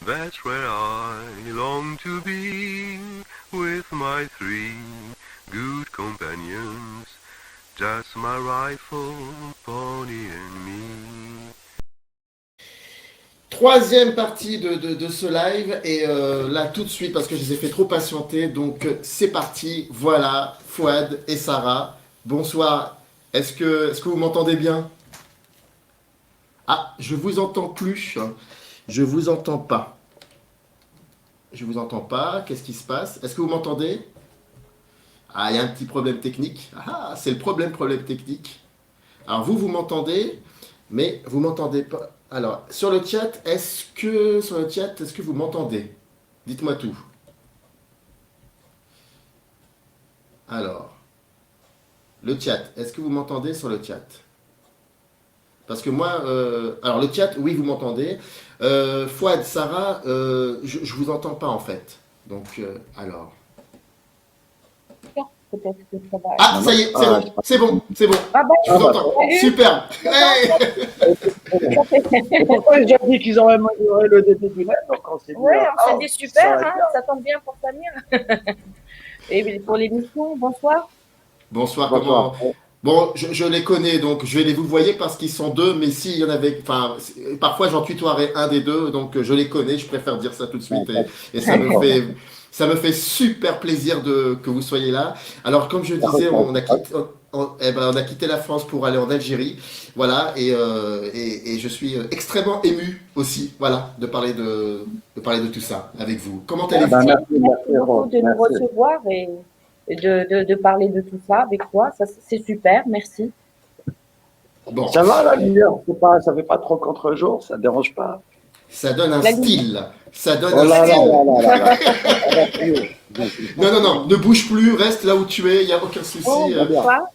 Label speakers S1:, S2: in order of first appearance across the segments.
S1: That's where I long to be with my three good companions, just my rifle, pony and me.
S2: Troisième partie de ce live, et là tout de suite, parce que je les ai fait trop patienter, donc c'est parti, voilà, Fouad et Sarah, bonsoir, est-ce que vous m'entendez bien? Ah, je vous entends plus, je vous entends pas, je vous entends pas, qu'est-ce qui se passe? Est-ce que vous m'entendez? Ah, il y a un petit problème technique, ah, c'est le problème technique. Alors vous m'entendez, mais vous m'entendez pas. Alors, sur le chat, est-ce que vous m'entendez? Dites-moi tout. Alors, le chat, est-ce que vous m'entendez sur le chat? Parce que moi, alors le chat, oui, vous m'entendez. Fouad, Sarah, je vous entends pas en fait. Donc, alors.
S3: Peut-être que ça va.
S2: Ah, ça y est, c'est bon.
S3: Ah bah,
S2: Je vous entends.
S3: salut.
S2: Super. Hey.
S4: Pourquoi ils ont dit qu'ils auraient amélioré le début du live, donc on s'est dit,
S3: Ouais, on s'est dit super,
S4: ça va
S3: hein, ça tombe bien pour Samir. Et pour l'émission, bonsoir.
S2: Bonsoir,
S4: Bonsoir.
S2: comment. Bon, je les connais, donc je vais les vous voyer parce qu'ils sont deux, mais s'il y en avait, enfin, parfois j'en tutoierai un des deux, donc je les connais, je préfère dire ça tout de suite, et ça me fait super plaisir que vous soyez là. Alors, comme je disais, on a quitté la France pour aller en Algérie, voilà, et je suis extrêmement ému aussi, voilà, de parler de tout ça avec vous. Comment allez-vous?
S3: Merci beaucoup de nous recevoir et de parler de tout ça avec toi. Ça, c'est super, merci.
S2: Bon.
S4: Ça va la lumière, ça fait pas trop contre-jour, ça dérange pas.
S2: Ça donne un style. Ça donne
S4: Oh
S2: un
S4: là là
S2: style.
S4: là là là.
S2: Non, ne bouge plus, reste là où tu es, il n'y a aucun souci.
S3: Bonsoir.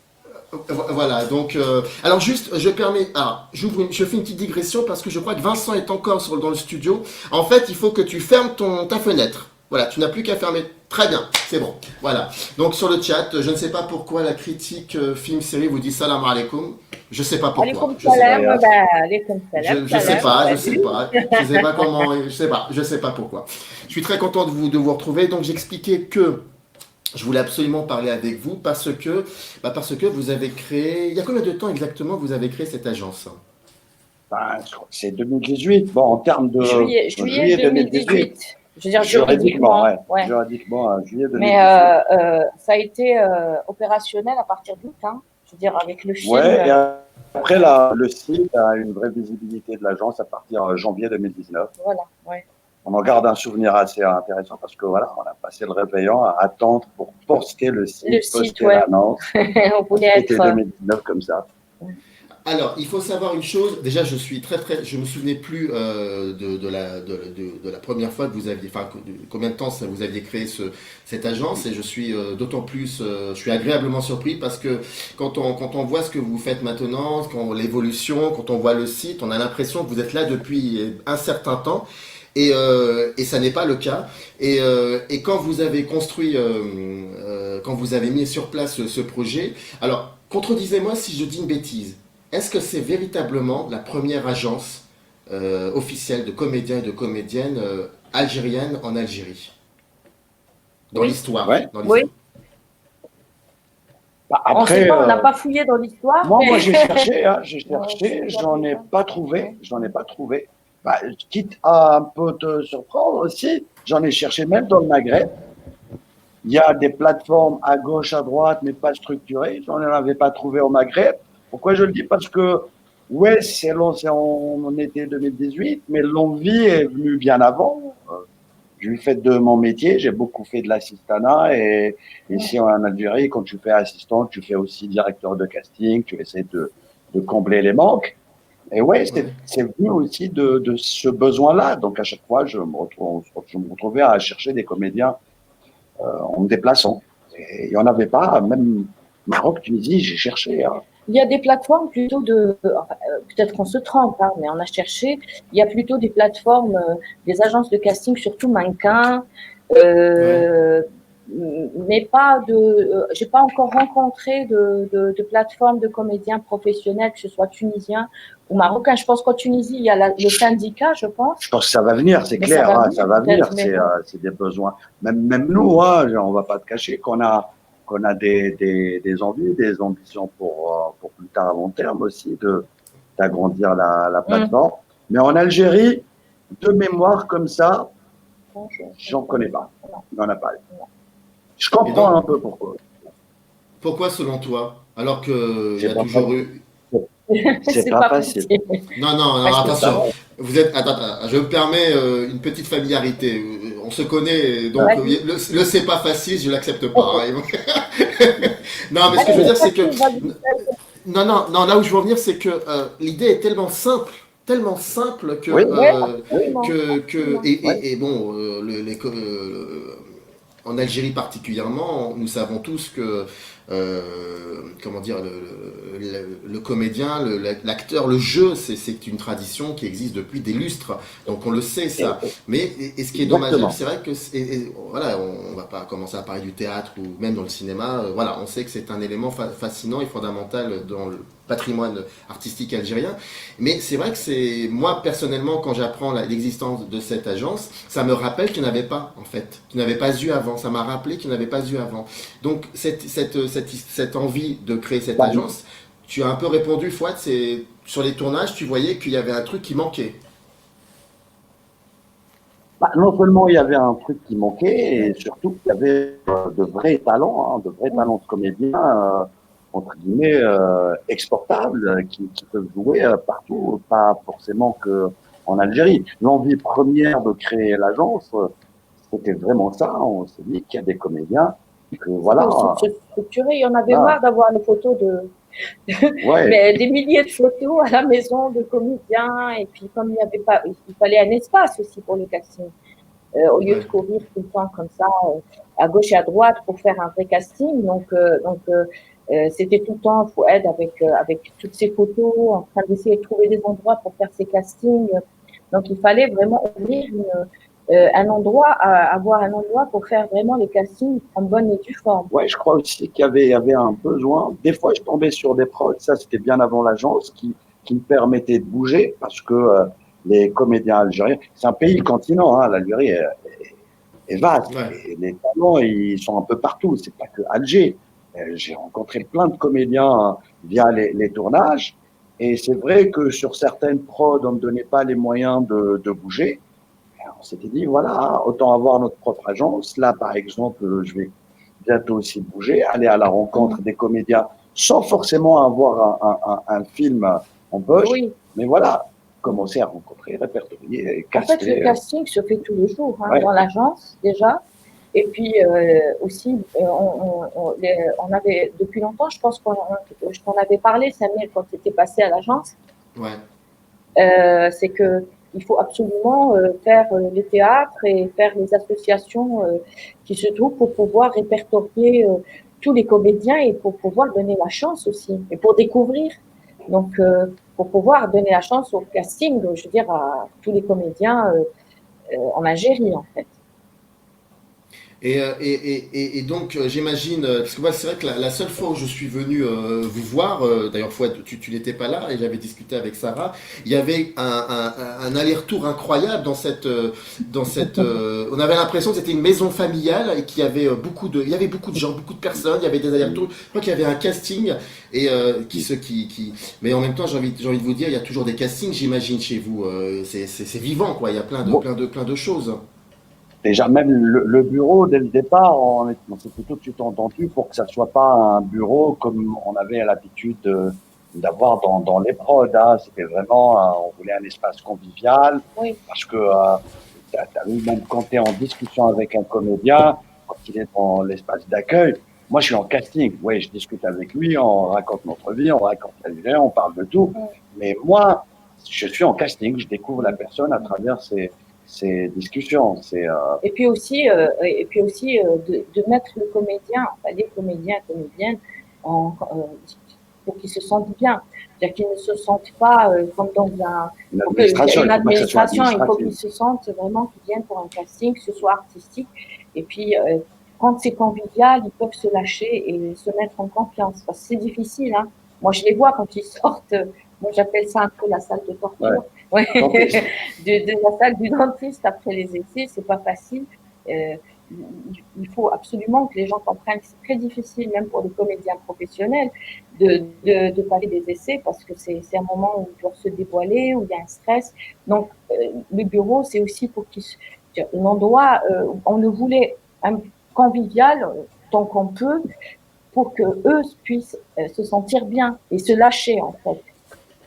S2: Voilà, donc, alors juste, je fais une petite digression parce que je crois que Vincent est encore dans le studio. En fait, il faut que tu fermes ta fenêtre. Voilà, tu n'as plus qu'à fermer. Très bien, c'est bon. Voilà. Donc sur le chat, je ne sais pas pourquoi la critique film-série vous dit salam alaikum. Je sais pas pourquoi.
S3: Alaikum salam, alaikum salam.
S2: Je sais pas comment, je sais pas pourquoi. Je suis très content de vous retrouver. Donc j'expliquais que je voulais absolument parler avec vous parce que vous avez créé. Il y a combien de temps exactement que vous avez créé cette agence?
S4: Ben, c'est 2018. Bon, en termes de
S3: juillet 2018. Je veux dire juridiquement.
S4: Ouais. Juridiquement, juillet 2018.
S3: Mais ça a été opérationnel à partir d'août, hein. Je veux dire, avec le film.
S4: Ouais, et après, le site a une vraie visibilité de l'agence à partir de janvier 2019.
S3: Voilà, ouais.
S4: On en garde un souvenir assez intéressant parce que voilà, on a passé le réveillon à attendre pour poster le site, poster l'annonce.
S3: On voulait être.
S4: C'était 2019 comme ça.
S2: Alors, il faut savoir une chose. Déjà, je me souvenais plus de la première fois que vous aviez, enfin, combien de temps vous aviez créé cette agence, et je suis d'autant plus, je suis agréablement surpris parce que quand on voit ce que vous faites maintenant, l'évolution, quand on voit le site, on a l'impression que vous êtes là depuis un certain temps. Et ça n'est pas le cas. Et quand vous avez construit, quand vous avez mis sur place ce projet, alors contredisez-moi si je dis une bêtise. Est-ce que c'est véritablement la première agence officielle de comédiens et de comédiennes algériennes en Algérie? Dans l'histoire.
S4: Ouais.
S3: Oui.
S4: Bah, après,
S3: on n'a pas fouillé dans l'histoire.
S4: Moi j'ai cherché, j'en ai pas trouvé. Bah, quitte à un peu te surprendre aussi, j'en ai cherché même dans le Maghreb. Il y a des plateformes à gauche, à droite, mais pas structurées. J'en avais pas trouvé au Maghreb. Pourquoi je le dis? Parce que, ouais, c'est en été 2018, mais l'envie est venue bien avant. Je lui fais de mon métier, j'ai beaucoup fait de l'assistanat, et ici en Algérie, quand tu fais assistant, tu fais aussi directeur de casting, tu essaies de combler les manques. Et ouais, c'est venu aussi de ce besoin-là. Donc à chaque fois, je me retrouvais à chercher des comédiens en me déplaçant. Et il n'y en avait pas, même Maroc, Tunisie, j'ai cherché. Hein.
S3: Il y a des plateformes plutôt peut-être qu'on se trompe, hein, mais on a cherché. Il y a plutôt des plateformes, des agences de casting, surtout mannequins, mais pas de. J'ai pas encore rencontré de plateforme de comédiens professionnels, que ce soit tunisien ou marocain. Je pense qu'en Tunisie, il y a le syndicat, je pense.
S4: Je pense que ça va venir, c'est
S3: Mais
S4: clair,
S3: ça va
S4: hein,
S3: venir,
S4: ça va venir.
S3: peut-être, mais bon.
S4: C'est des besoins. Même nous, hein, on va pas te cacher qu'on a des envies, des ambitions pour plus tard à long terme aussi d'agrandir la plateforme. Mais en Algérie, de mémoire comme ça,
S3: Bon,
S4: j'en connais pas.
S3: Non.
S4: Il n'y en a pas.
S3: Non.
S4: Je comprends un peu pourquoi.
S2: Pourquoi selon toi? Alors qu'il y
S4: C'est
S2: a
S4: pas
S2: toujours
S4: facile.
S2: eu.
S4: C'est pas facile.
S2: Non, non, non,
S3: Parce que
S2: attention. Vous êtes. Attends, je me permets une petite familiarité. On se connaît, donc
S3: Vas-y.
S2: le c'est pas facile, je l'accepte pas. Hein. Non, mais ce que je veux dire, c'est que. Non, non, non, là où je veux en venir, c'est que l'idée est tellement simple que.
S4: Oui,
S3: absolument.
S2: Et bon, en Algérie particulièrement, nous savons tous que, comment dire, le comédien, l'acteur, le jeu, c'est une tradition qui existe depuis des lustres. Donc on le sait ça. Mais et ce qui est dommageable, c'est vrai que voilà, on va pas commencer à parler du théâtre ou même dans le cinéma. Voilà, on sait que c'est un élément fascinant et fondamental dans le patrimoine artistique algérien. Mais c'est vrai que c'est moi personnellement quand j'apprends l'existence de cette agence, ça me rappelle qu'il n'y en avait pas en fait, qu'il n'y avait pas eu avant. Ça m'a rappelé qu'il n'y en avait pas eu avant. Donc cette envie de créer cette agence, tu as un peu répondu, Fouad, c'est sur les tournages, tu voyais qu'il y avait un truc qui manquait.
S4: Non seulement il y avait un truc qui manquait, et surtout qu'il y avait de vrais talents, hein, de vrais talents de comédiens, entre guillemets, exportables, qui peuvent jouer partout, pas forcément que en Algérie. L'envie première de créer l'agence, c'était vraiment ça. On s'est dit qu'il y a des comédiens que voilà.
S3: Se structurer. Il y en avait
S4: Ah.
S3: marre d'avoir les photos
S4: Ouais.
S3: mais des milliers de photos à la maison de comédiens. Et puis, comme il n'y avait pas, il fallait un espace aussi pour le casting. Au lieu de courir tout le temps comme ça, à gauche et à droite pour faire un vrai casting. Donc, c'était tout le temps Fouad avec toutes ces photos, en train d'essayer de trouver des endroits pour faire ses castings. Donc, il fallait vraiment ouvrir un endroit, avoir un endroit pour faire vraiment les castings en bonne et due forme.
S4: Ouais, je crois aussi qu'il y avait un besoin. Des fois, je tombais sur des prods, ça c'était bien avant l'agence, qui me permettaient de bouger parce que les comédiens algériens, c'est un pays continent, hein, l'Algérie est vaste.
S2: Ouais.
S4: Et les talents, ils sont un peu partout. C'est pas que Alger. J'ai rencontré plein de comédiens via les tournages. Et c'est vrai que sur certaines prods, on ne me donnait pas les moyens de bouger. On s'était dit, voilà, autant avoir notre propre agence. Là, par exemple, je vais bientôt aussi bouger, aller à la rencontre des comédiens sans forcément avoir un film en poche.
S3: Oui.
S4: Mais voilà, commencer à rencontrer, répertorier, caster.
S3: En fait, le casting se fait tous les jours dans l'agence déjà. Et puis aussi, on avait depuis longtemps, je pense je t'en avais parlé, Samuel, quand tu étais passé à l'agence.
S2: Ouais.
S3: C'est que il faut absolument faire les théâtres et faire les associations qui se trouvent pour pouvoir répertorier tous les comédiens et pour pouvoir donner la chance aussi et pour découvrir. Donc, pour pouvoir donner la chance au casting, je veux dire, à tous les comédiens en Algérie, en fait.
S2: Et donc, j'imagine, parce que moi, c'est vrai que la seule fois où je suis venu vous voir, d'ailleurs, Fouad, tu n'étais pas là, et j'avais discuté avec Sarah, il y avait un aller-retour incroyable dans cette, on avait l'impression que c'était une maison familiale et qu'il y avait il y avait beaucoup de gens, beaucoup de personnes, il y avait des allers-retours. Je crois qu'il y avait un casting et mais en même temps, j'ai envie de vous dire, il y a toujours des castings, j'imagine, chez vous. C'est vivant, quoi. Il y a plein de choses.
S4: Déjà, même le bureau, dès le départ, on s'était tout de suite entendu pour que ça soit pas un bureau comme on avait l'habitude d'avoir dans les prods. Hein. C'était vraiment, on voulait un espace convivial.
S3: Oui.
S4: Parce que, t'as vu, même quand tu es en discussion avec un comédien, quand il est dans l'espace d'accueil, moi, je suis en casting. Oui, je discute avec lui, on raconte notre vie, on raconte la vie, on parle de tout.
S3: Oui.
S4: Mais moi, je suis en casting, je découvre la personne à travers ces discussions.
S3: Et puis aussi, de mettre le comédien, enfin les comédiens, comédiennes, pour qu'ils se sentent bien. C'est-à-dire qu'ils ne se sentent pas comme dans une administration. Il faut qu'ils se sentent vraiment qu'ils viennent pour un casting, que ce soit artistique. Et puis, quand c'est convivial, ils peuvent se lâcher et se mettre en confiance. Parce que c'est difficile, hein. Moi, je les vois quand ils sortent. Moi, j'appelle ça un peu la salle de torture. Ouais. De la salle du dentiste après les essais, c'est pas facile. Il faut absolument que les gens comprennent que c'est très difficile, même pour les comédiens professionnels, de passer des essais parce que c'est un moment où ils doivent se dévoiler, où il y a un stress. Donc, le bureau, c'est aussi pour qu'ils, un endroit, on le voulait convivial tant qu'on peut pour que eux puissent se sentir bien et se lâcher en fait.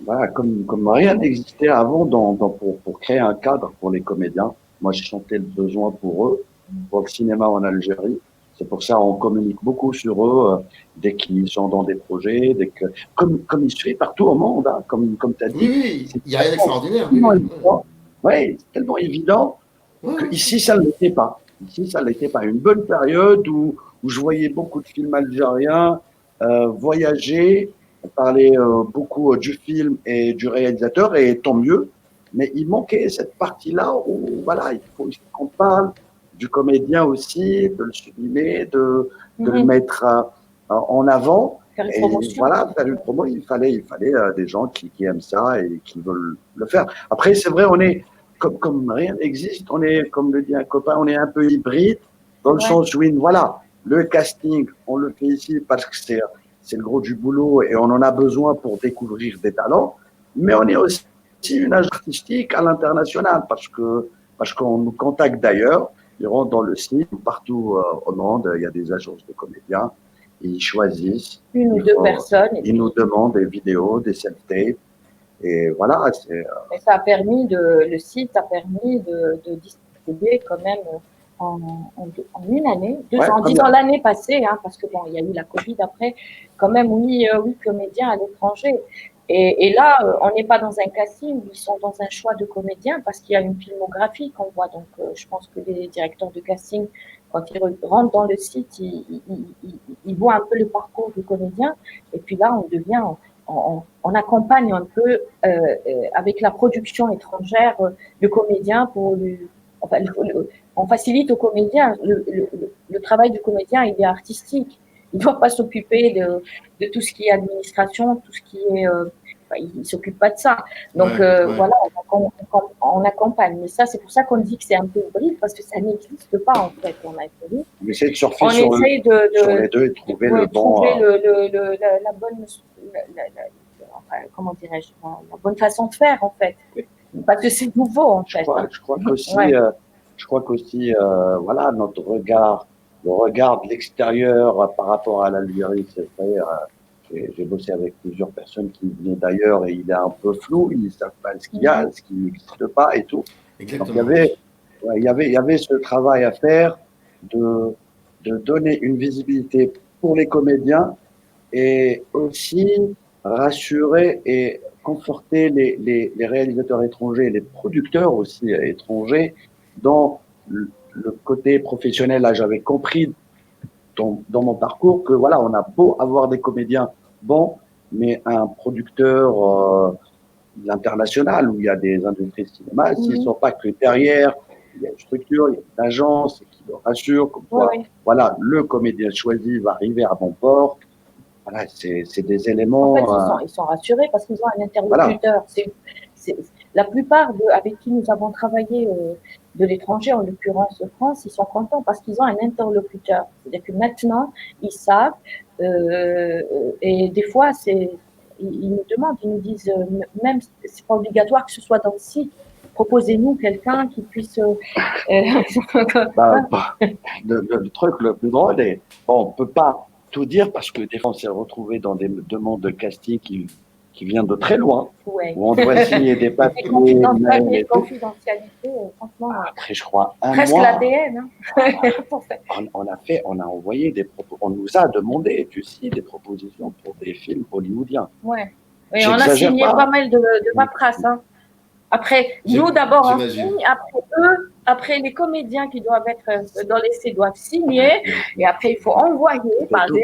S4: Voilà, comme rien n'existait avant pour créer un cadre pour les comédiens. Moi, j'ai senti le besoin pour eux, pour le cinéma en Algérie. C'est pour ça qu'on communique beaucoup sur eux dès qu'ils sont dans des projets, comme il se fait partout au monde, hein, comme tu as dit.
S2: Oui, il n'y a rien d'extraordinaire.
S4: Oui, c'est tellement évident qu'ici, ça ne l'était pas. Ici, ça ne l'était pas. Une bonne période où je voyais beaucoup de films algériens voyager, parler beaucoup du film et du réalisateur, et tant mieux. Mais il manquait cette partie-là où, voilà, il faut qu'on parle du comédien aussi, de le sublimer, de le mettre en avant. Et voilà, faire une promo, il fallait des gens qui aiment ça et qui veulent le faire. Après, c'est vrai, on est, comme rien n'existe, on est, comme le dit un copain, on est un peu hybride, dans le sens où, voilà, le casting, on le fait ici parce que c'est le gros du boulot et on en a besoin pour découvrir des talents, mais on est aussi une agence artistique à l'international parce qu'on nous contacte d'ailleurs, ils rentrent dans le site, partout au monde, il y a des agences de comédiens, ils choisissent
S3: une ou deux personnes.
S4: Ils nous demandent des vidéos, des self-tapes, et voilà.
S3: Et ça a permis le site a permis de distribuer quand même en une année, 2 ans, disons l'année passée, hein, parce que bon, il y a eu la Covid après, quand même 8 comédiens à l'étranger. Et là, on n'est pas dans un casting, ils sont dans un choix de comédiens parce qu'il y a une filmographie qu'on voit. Donc, je pense que les directeurs de casting, quand ils rentrent dans le site, ils voient un peu le parcours du comédien. Et puis là, on accompagne un peu avec la production étrangère le comédien pour on facilite au comédien le travail du comédien, il est artistique, il ne doit pas s'occuper de tout ce qui est administration, tout ce qui est il s'occupe pas de ça. Donc voilà, on accompagne. Mais ça, c'est pour ça qu'on dit que c'est un peu hybride parce que ça n'existe pas en fait. On
S4: essaie de surfer sur les deux et trouver le bon.
S3: Trouver la bonne. Comment dirais-je, la bonne façon de faire en fait, parce que c'est nouveau en fait.
S4: Je crois qu'aussi, voilà, notre regard, le regard de l'extérieur par rapport à l'Algérie, c'est vrai. J'ai bossé avec plusieurs personnes qui venaient d'ailleurs et il est un peu flou, ils ne savent pas ce qu'il y a, ce qui n'existe pas et tout.
S2: Exactement.
S4: Donc il y avait ce travail à faire de donner une visibilité pour les comédiens et aussi rassurer et conforter les réalisateurs étrangers, les producteurs aussi étrangers dans le côté professionnel. Là, j'avais compris dans mon parcours que voilà, on a beau avoir des comédiens bons, mais un producteur international où il y a des industries de cinéma, s'ils ne sont pas que derrière, il y a une structure, il y a une agence qui le rassure, comme quoi, voilà, le comédien choisi va arriver à bon port. Voilà, c'est des éléments.
S3: En fait, ils sont rassurés parce qu'ils ont un interlocuteur. Voilà. La plupart avec qui nous avons travaillé de l'étranger, en l'occurrence France, ils sont contents parce qu'ils ont un interlocuteur. C'est-à-dire que maintenant, ils savent. Et des fois, ils nous demandent, ils nous disent, même c'est pas obligatoire que ce soit dans le site. Proposez-nous quelqu'un qui puisse.
S4: Le truc le plus drôle est, bon, on peut pas tout dire parce que des fois on s'est retrouvé dans des demandes de casting qui viennent de très loin, où on doit signer des papiers.
S3: Les confidentialités, franchement.
S4: Après, je crois,
S3: presque l'ADN.
S4: On a envoyé on nous a demandé, tu sais, des propositions pour des films hollywoodiens.
S3: Ouais. Et on a signé pas mal de paperasse, hein. Après, nous d'abord on signe, après eux, après les comédiens qui doivent être dans l'essai doivent signer, et après il faut envoyer par des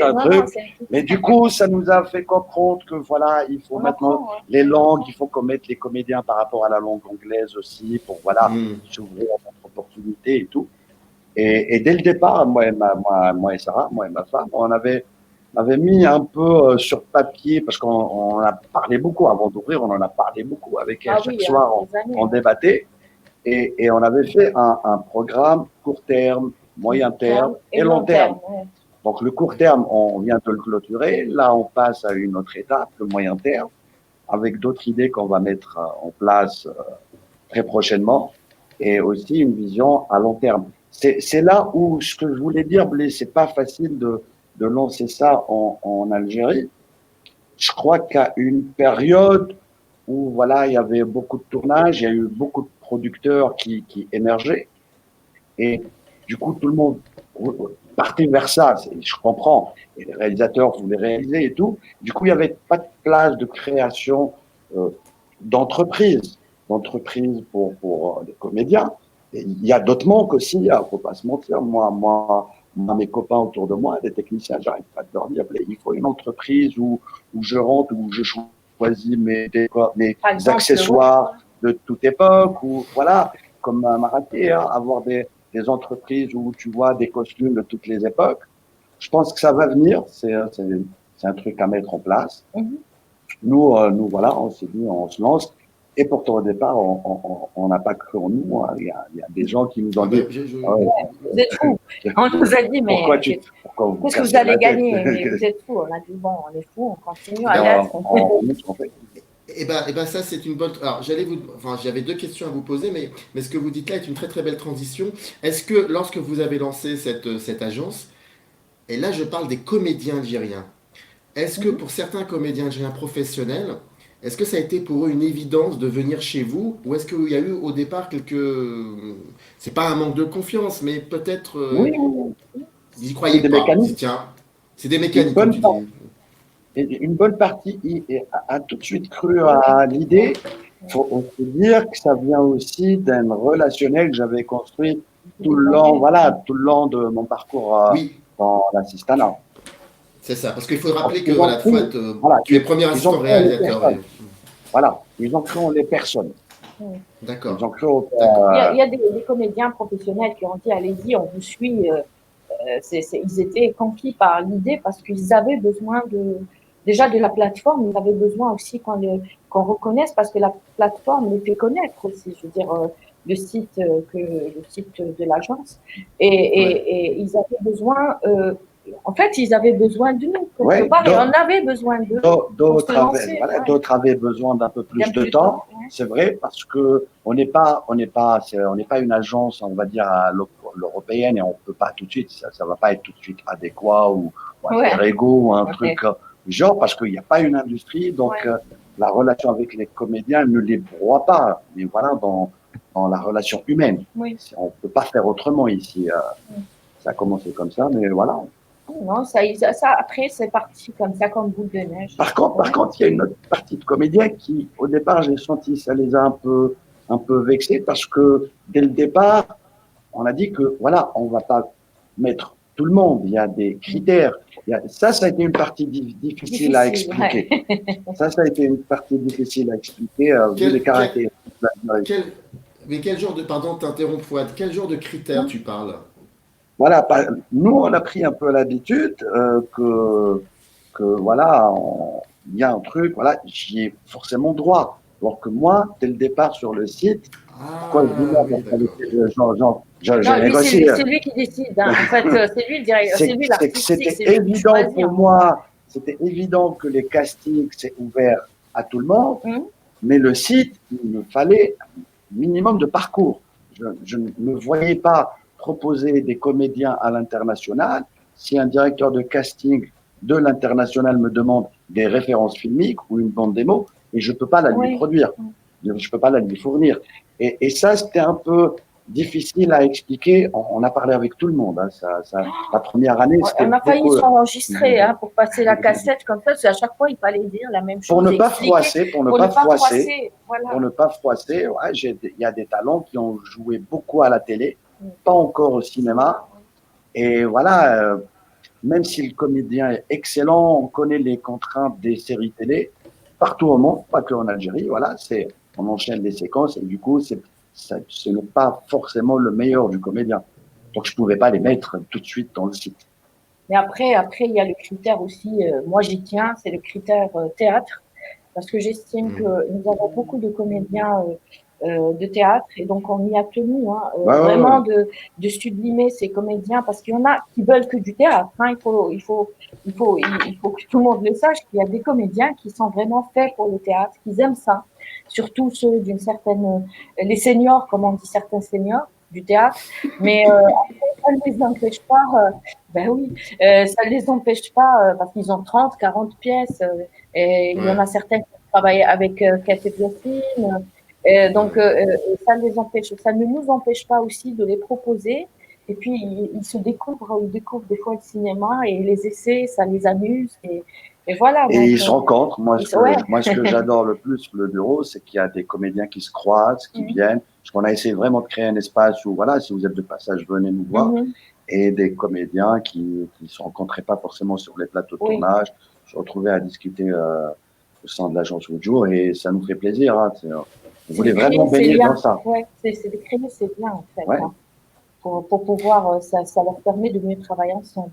S4: Mais du coup, ça nous a fait comprendre que voilà, il faut maintenant les langues, il faut qu'on mette les comédiens par rapport à la langue anglaise aussi, pour voilà, s'ouvrir à notre opportunité et tout. Et dès le départ, moi et Sarah, moi et ma femme, on avait mis un peu sur papier, parce qu'on en a parlé beaucoup avant d'ouvrir, on en a parlé beaucoup avec elle.
S3: Ah
S4: Chaque
S3: oui, hein,
S4: soir,
S3: des années.
S4: on débattait et on avait fait un programme court terme, moyen terme et long terme.
S3: Ouais.
S4: Donc le court terme, on vient de le clôturer. Là, on passe à une autre étape, le moyen terme, avec d'autres idées qu'on va mettre en place très prochainement et aussi une vision à long terme. C'est là où ce que je voulais dire, Blaise, c'est pas facile de lancer ça en Algérie. Je crois qu'à une période où voilà, il y avait beaucoup de tournages, il y a eu beaucoup de producteurs qui émergeaient et du coup tout le monde partait vers ça. Je comprends. Et les réalisateurs voulaient réaliser et tout. Du coup, il n'y avait pas de place de création euh, d'entreprise, pour les comédiens. Et il y a d'autres manques aussi, il ne faut pas se mentir. Moi, mes copains autour de moi, des techniciens, j'arrive pas de leur dire, il faut une entreprise où je rentre, où je choisis mes accessoires de toute époque, ou voilà, comme Marathé, hein, avoir des entreprises où tu vois des costumes de toutes les époques. Je pense que ça va venir, c'est un truc à mettre en place.
S3: Mhm.
S4: Nous, voilà, on s'est dit, on se lance. Et pourtant, au départ, on n'a pas cru en nous. Hein. Il y a des gens qui nous ont dit
S3: vous êtes fous. On nous a dit, mais qu'est-ce que vous allez gagner? Mais vous êtes fous. On a dit, bon, on est fous, on continue.
S2: Eh ben, ça, c'est une bonne. Alors, j'avais deux questions à vous poser, mais ce que vous dites là est une très très belle transition. Est-ce que lorsque vous avez lancé cette agence, et là je parle des comédiens algériens, est-ce que pour certains comédiens algériens professionnels, est-ce que ça a été pour eux une évidence de venir chez vous, ou est-ce qu'il y a eu au départ c'est pas un manque de confiance, mais peut-être
S4: oui,
S2: ils y croyaient pas. Tiens, c'est des mécaniques.
S4: Une bonne partie a tout de suite cru à l'idée. Il faut aussi dire que ça vient aussi d'un relationnel que j'avais construit tout le long de mon parcours dans l'assistanat.
S2: C'est ça, parce qu'il faut rappeler que tu es premier assistant réalisateur.
S4: Voilà, ils ont cru en les personnes.
S2: D'accord.
S3: Il y a des comédiens professionnels qui ont dit allez-y, on vous suit. Ils étaient conquis par l'idée parce qu'ils avaient besoin déjà de la plateforme, ils avaient besoin aussi qu'on reconnaisse parce que la plateforme les fait connaître aussi. Je veux dire, le site de l'agence et ils avaient besoin. En fait, ils avaient besoin de nous, quelque part, et on avait besoin d'eux.
S4: D'autres avaient besoin d'un peu plus de temps, c'est vrai, parce que on n'est pas une agence, on va dire, à l'européenne, et on peut pas tout de suite, ça va pas être tout de suite adéquat ou un ego ou un truc genre, parce qu'il n'y a pas une industrie, donc la relation avec les comédiens ne les broie pas, mais voilà, dans la relation humaine. On peut pas faire autrement ici. Ça a commencé comme ça, mais voilà.
S3: Non, ça après, c'est parti comme ça, comme boule de neige.
S4: Par contre, il y a une autre partie de comédiens qui, au départ, j'ai senti, ça les a un peu vexés parce que, dès le départ, on a dit que, voilà, on va pas mettre tout le monde. Il y a des critères. Ça a été une partie difficile à expliquer. Ça a été une partie difficile à expliquer, vu les caractères.
S2: Mais quel genre de, pardon, t'interromps, Fouad, quel genre de critères tu parles?
S4: Voilà, nous, on a pris un peu l'habitude que voilà, il y a un truc, voilà, j'y ai forcément droit. Alors que moi, dès le départ sur le site, pourquoi je négocie.
S3: C'est lui qui décide, hein. En fait, c'est lui le directeur, c'est lui l'artiste.
S4: C'était évident pour moi, c'était évident que les castings, c'est ouvert à tout le monde, mais le site, il me fallait un minimum de parcours. Je ne me voyais pas proposer des comédiens à l'international. Si un directeur de casting de l'international me demande des références filmiques ou une bande démo, et je ne peux pas la lui produire, je ne peux pas la lui fournir. Et ça, c'était un peu difficile à expliquer. On a parlé avec tout le monde. Hein. La première année, c'était
S3: on a failli s'enregistrer pour passer la cassette comme ça, parce qu'à chaque fois, il fallait dire la même chose.
S4: Pour ne pas froisser,
S3: voilà.
S4: Il y a des talents qui ont joué beaucoup à la télé, pas encore au cinéma. Et voilà, même si le comédien est excellent, on connaît les contraintes des séries télé partout au monde, pas qu'en Algérie. Voilà, on enchaîne des séquences et du coup, ce n'est pas forcément le meilleur du comédien. Donc, je ne pouvais pas les mettre tout de suite dans le site.
S3: Mais après, il y a le critère aussi, moi j'y tiens, c'est le critère théâtre, parce que j'estime que nous avons beaucoup de comédiens de théâtre, et donc on y a tenu vraiment de sublimer ces comédiens, parce qu'il y en a qui veulent que du théâtre. Hein. Il faut que tout le monde le sache, qu'il y a des comédiens qui sont vraiment faits pour le théâtre, qui aiment ça, surtout ceux d'une certaine, les seniors, comme on dit certains seniors du théâtre, mais ça ne les empêche pas, ben oui, ça ne les empêche pas parce qu'ils ont 30, 40 pièces, et il y en a certains qui travaillent avec Cathy Biassine, donc ça ne nous empêche pas aussi de les proposer. Et puis ils découvrent des fois le cinéma et les essais, ça les amuse et voilà.
S4: Et
S3: donc,
S4: ils se rencontrent. Moi, ce que j'adore le plus sur le bureau, c'est qu'il y a des comédiens qui se croisent, qui viennent. Parce qu'on a essayé vraiment de créer un espace où, voilà, si vous êtes de passage, venez nous voir. Et des comédiens qui ne se rencontraient pas forcément sur les plateaux de tournage, se retrouvaient à discuter au sein de l'agence l'autre jour. Et ça nous fait plaisir. Hein. On voulait vraiment baigner dans ça.
S3: Ouais, c'est de créer, c'est bien, en fait. Hein. Pour pouvoir, ça leur permet de mieux travailler ensemble.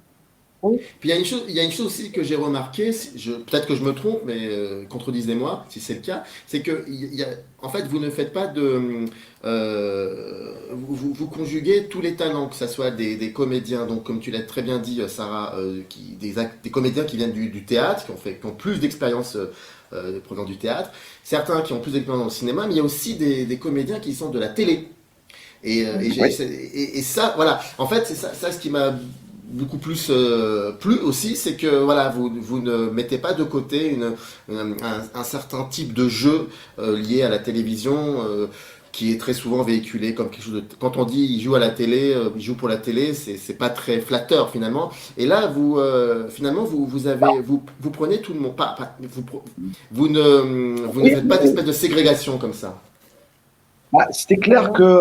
S3: Oui.
S2: Puis il y a une chose aussi que j'ai remarqué, peut-être que je me trompe, mais contredisez-moi si c'est le cas, c'est que en fait vous ne faites pas de, vous conjuguez tous les talents, que ce soit des comédiens, donc comme tu l'as très bien dit Sarah, des comédiens qui viennent du théâtre, qui ont plus d'expérience provenant du théâtre, certains qui ont plus d'expérience dans le cinéma, mais il y a aussi des comédiens qui sont de la télé. Et ça, voilà, en fait c'est ça ce qui m'a beaucoup plus plu aussi, c'est que voilà, vous ne mettez pas de côté un certain type de jeu lié à la télévision qui est très souvent véhiculé comme quelque chose de... Quand on dit il joue à la télé, il joue pour la télé, c'est pas très flatteur finalement. Et là, finalement, vous prenez tout le monde. Vous ne faites pas d'espèce de ségrégation comme ça.
S4: C'était clair que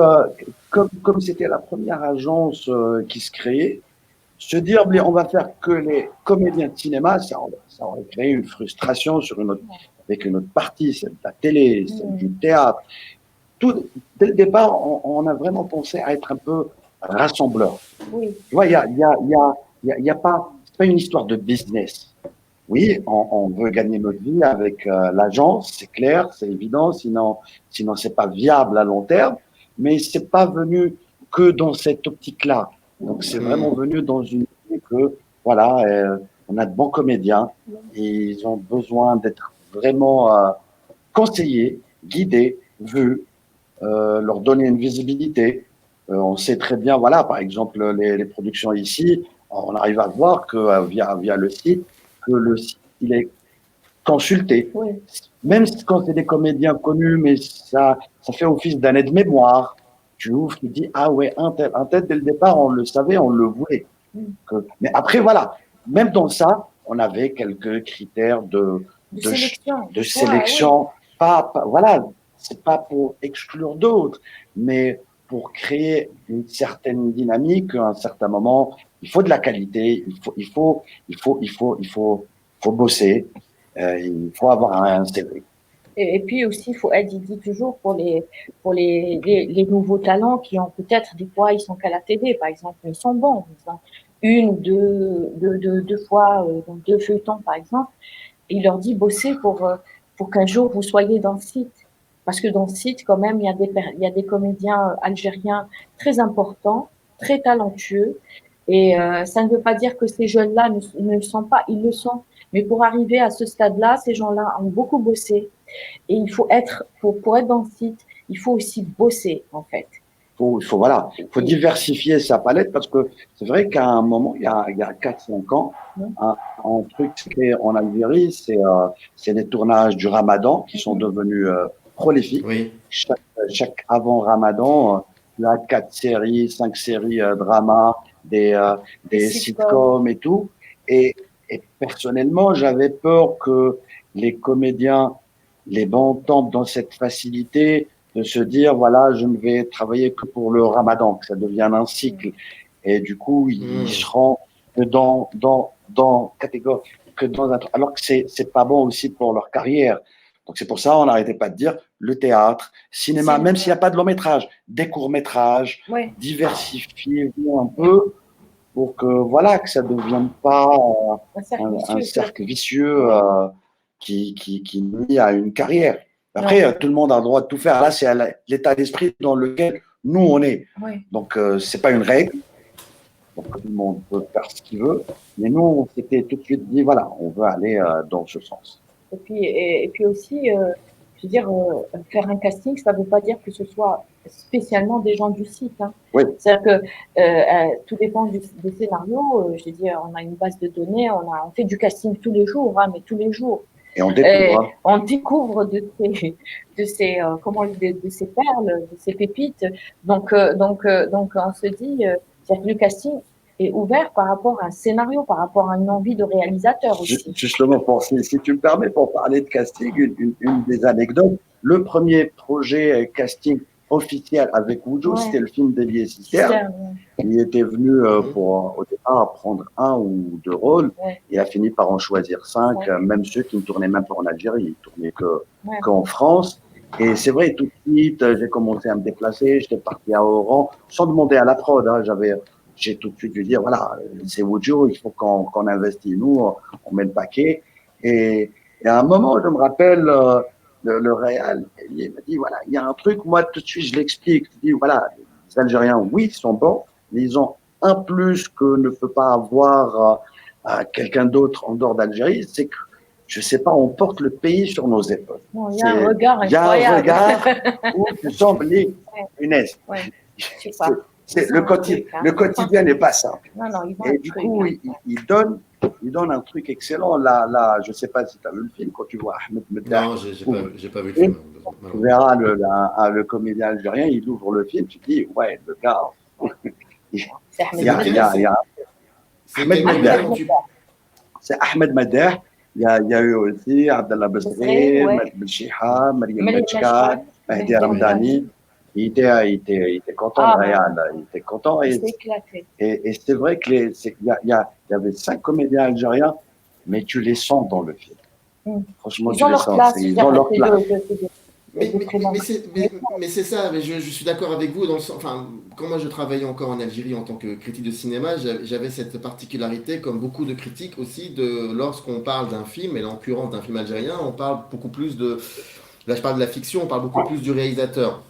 S4: comme c'était la première agence qui se créait, se dire, mais on va faire que les comédiens de cinéma, ça aurait créé une frustration avec une autre partie, celle de la télé, celle du théâtre. Dès le départ, on a vraiment pensé à être un peu rassembleur.
S3: Oui.
S4: Tu vois, il y a pas, c'est pas une histoire de business. Oui, on veut gagner notre vie avec l'agence, c'est clair, c'est évident, sinon c'est pas viable à long terme, mais c'est pas venu que dans cette optique-là. Donc, c'est vraiment venu dans une idée que, voilà, on a de bons comédiens et ils ont besoin d'être vraiment conseillés, guidés, vus, leur donner une visibilité. On sait très bien, voilà, par exemple, les productions ici, on arrive à voir que via le site, que le site, il est consulté.
S3: Oui.
S4: Même quand c'est des comédiens connus, mais ça fait office d'un aide-mémoire. Tu ouvres, tu dis, ah ouais, un tel, dès le départ, on le savait, on le voulait. Mais après, voilà, même dans ça, on avait quelques critères de sélection. Voilà, c'est pas pour exclure d'autres, mais pour créer une certaine dynamique, à un certain moment, il faut de la qualité, il faut bosser, il faut avoir un CV.
S3: Et puis aussi, elle dit toujours pour les nouveaux talents qui ont peut-être des fois, ils sont qu'à la télé, par exemple, mais ils sont bons. Une ou deux fois, dans 2 feuilletons, par exemple, et il leur dit bosser pour qu'un jour vous soyez dans le site. Parce que dans le site, quand même, il y a des comédiens algériens très importants, très talentueux. Et ça ne veut pas dire que ces jeunes-là ne le sont pas, ils le sont. Mais pour arriver à ce stade-là, ces gens-là ont beaucoup bossé. Et il faut pour être dans le site, il faut aussi bosser, en fait.
S4: Il faut diversifier sa palette parce que c'est vrai qu'à un moment, il y a 4-5 ans, un truc en Algérie, c'est les tournages du Ramadan qui sont devenus prolifiques.
S2: Oui.
S4: Chaque avant Ramadan, il y a 4 séries, 5 séries drama, des sitcoms et tout. Et personnellement, j'avais peur que les comédiens, les bons tombent dans cette facilité de se dire, voilà, je ne vais travailler que pour le Ramadan, que ça devienne un cycle. Et du coup, ils seront que dans catégorie, alors que c'est pas bon aussi pour leur carrière. Donc c'est pour ça on n'arrêtait pas de dire le théâtre, cinéma, même s'il n'y a pas de long métrage, des courts métrages,
S3: Ouais.
S4: diversifiez-vous un peu pour que voilà que ça ne devienne pas un cercle vicieux qui nuit à une carrière. Après, tout le monde a le droit de tout faire. Là, c'est l'état d'esprit dans lequel nous on est.
S3: Ouais.
S4: Donc c'est pas une règle. Donc tout le monde peut faire ce qu'il veut, mais nous on s'était tout de suite dit voilà, on veut aller dans ce sens.
S3: Et puis aussi, je veux dire, faire un casting, ça ne veut pas dire que ce soit spécialement des gens du site. Hein.
S4: Oui.
S3: C'est-à-dire que tout dépend des scénarios. Je veux dire, on a une base de données, on fait du casting tous les jours, hein, mais tous les jours.
S4: Et on découvre.
S3: On découvre de ces perles, de ces pépites. Donc on se dit, c'est-à-dire que le casting est ouvert par rapport à un scénario, par rapport à une envie de réalisateur aussi.
S4: Justement, si tu me permets, pour parler de casting, une des anecdotes, le premier projet casting officiel avec Wujo, c'était le film d'Elié Cisterne. Il était venu pour au départ prendre 1 ou 2 rôles. Il a fini par en choisir 5, même ceux qui ne tournaient même pas en Algérie, ils tournaient qu'en France. Et c'est vrai, tout de suite, j'ai commencé à me déplacer, j'étais parti à Oran, sans demander à la prod. Hein, j'ai tout de suite dû dire, voilà, c'est Wujo, il faut qu'on investisse. Nous, on met le paquet. Et à un moment, je me rappelle, le réal, il m'a dit, voilà, il y a un truc, moi, tout de suite, je l'explique. Je dis, voilà, les Algériens, oui, ils sont bons, mais ils ont un plus que ne peut pas avoir quelqu'un d'autre en dehors d'Algérie, c'est que, je sais pas, on porte le pays sur nos épaules.
S3: Il y a un regard incroyable.
S4: Il y a un regard où tu sembles punaise.
S3: Je sais pas.
S4: Le quotidien n'est pas simple.
S3: Non,
S4: et du coup, il donne un truc excellent. Là, je ne sais pas si tu as vu le film, quand tu vois Ahmed Meddah.
S2: Non, j'ai pas vu le film.
S4: Tu verras le comédien algérien, il ouvre le film, tu te dis, ouais, le gars.
S3: C'est Ahmed
S4: Meddah. C'est Ahmed Meddah. Il y a eu aussi Abdallah Basri, Matt Belchiha, Mariam Machka, Mahdi Ramdani. Il était content, il était content. Et c'est vrai qu'il y avait 5 comédiens algériens, mais tu les sens dans le film. Franchement, tu les sens. Ils ont leur place.
S2: Mais c'est ça, mais je suis d'accord avec vous. Enfin, quand moi je travaillais encore en Algérie en tant que critique de cinéma, j'avais cette particularité, comme beaucoup de critiques aussi, lorsqu'on parle d'un film, et en l'occurrence d'un film algérien, on parle beaucoup plus là je parle de la fiction, on parle beaucoup plus du réalisateur.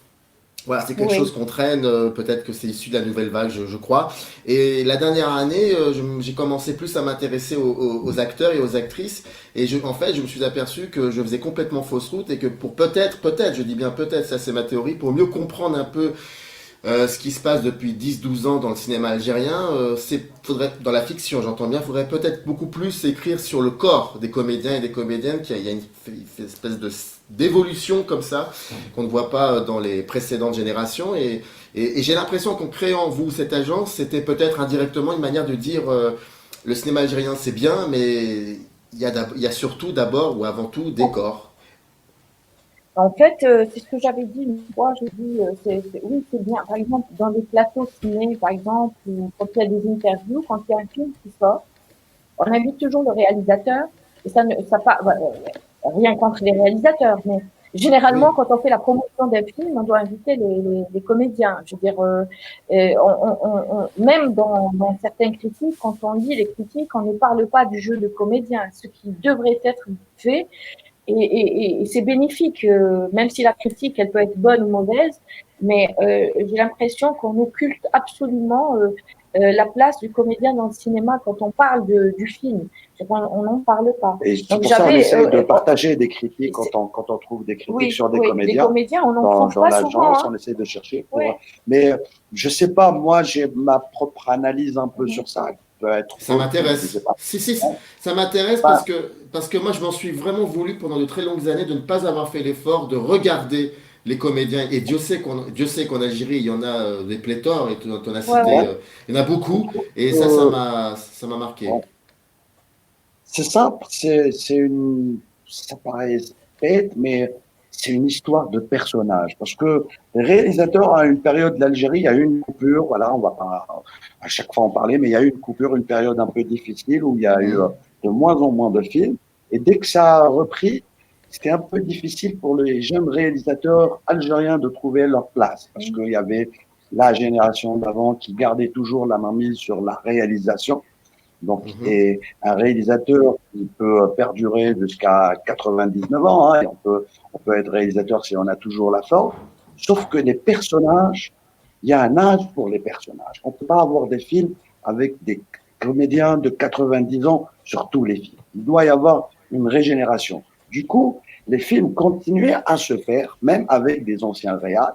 S2: Voilà, c'est quelque chose qu'on traîne, peut-être que c'est issu de la nouvelle vague, je crois. Et la dernière année, j'ai commencé plus à m'intéresser aux acteurs et aux actrices. Et en fait, je me suis aperçu que je faisais complètement fausse route et que pour peut-être, je dis bien peut-être, ça c'est ma théorie, pour mieux comprendre un peu ce qui se passe depuis 10-12 ans dans le cinéma algérien, dans la fiction, j'entends bien, il faudrait peut-être beaucoup plus écrire sur le corps des comédiens et des comédiennes, qu'il y a une espèce d'évolution comme ça, qu'on ne voit pas dans les précédentes générations. Et j'ai l'impression qu'en créant, vous, cette agence, c'était peut-être indirectement une manière de dire le cinéma algérien c'est bien, mais il y a surtout d'abord ou avant tout des corps.
S3: En fait, c'est ce que j'avais dit une fois. J'ai dit, oui, c'est bien. Par exemple, dans les plateaux ciné, par exemple, ou quand il y a des interviews, quand il y a un film qui sort, on invite toujours le réalisateur. Et rien contre les réalisateurs, mais généralement, quand on fait la promotion d'un film, on doit inviter les comédiens. Je veux dire, même dans certaines critiques, quand on lit les critiques, on ne parle pas du jeu de comédien, ce qui devrait être fait. Et c'est bénéfique, même si la critique, elle peut être bonne ou mauvaise, mais j'ai l'impression qu'on occulte absolument la place du comédien dans le cinéma quand on parle du film. On n'en parle pas.
S4: Et c'est pour ça qu'on essaie de partager des critiques quand on trouve des critiques sur des comédiens.
S3: Des comédiens, on n'en trouve pas souvent.
S4: On essaie de chercher. Mais je ne sais pas, moi, j'ai ma propre analyse un peu sur ça.
S2: Ça m'intéresse. Si, ça m'intéresse parce que moi, je m'en suis vraiment voulu pendant de très longues années de ne pas avoir fait l'effort de regarder les comédiens. Et Dieu sait qu'en Algérie, il y en a des pléthores, et tu en as cité, il y en a beaucoup. Et ça m'a marqué.
S4: C'est simple, ça paraît bête, mais c'est une histoire de personnage. Parce que le réalisateur, à une période de l'Algérie, il y a eu une coupure, voilà, on va pas à chaque fois en parler, mais il y a eu une coupure, une période un peu difficile où il y a eu de moins en moins de films. Et dès que ça a repris, c'était un peu difficile pour les jeunes réalisateurs algériens de trouver leur place parce qu'il y avait la génération d'avant qui gardait toujours la mainmise sur la réalisation. Donc, et un réalisateur qui peut perdurer jusqu'à 99 ans, hein, et on peut être réalisateur si on a toujours la forme. Sauf que les personnages, il y a un âge pour les personnages. On peut pas avoir des films avec des comédiens de 90 ans sur tous les films. Il doit y avoir une régénération. Du coup, les films continuaient à se faire, même avec des anciens réals.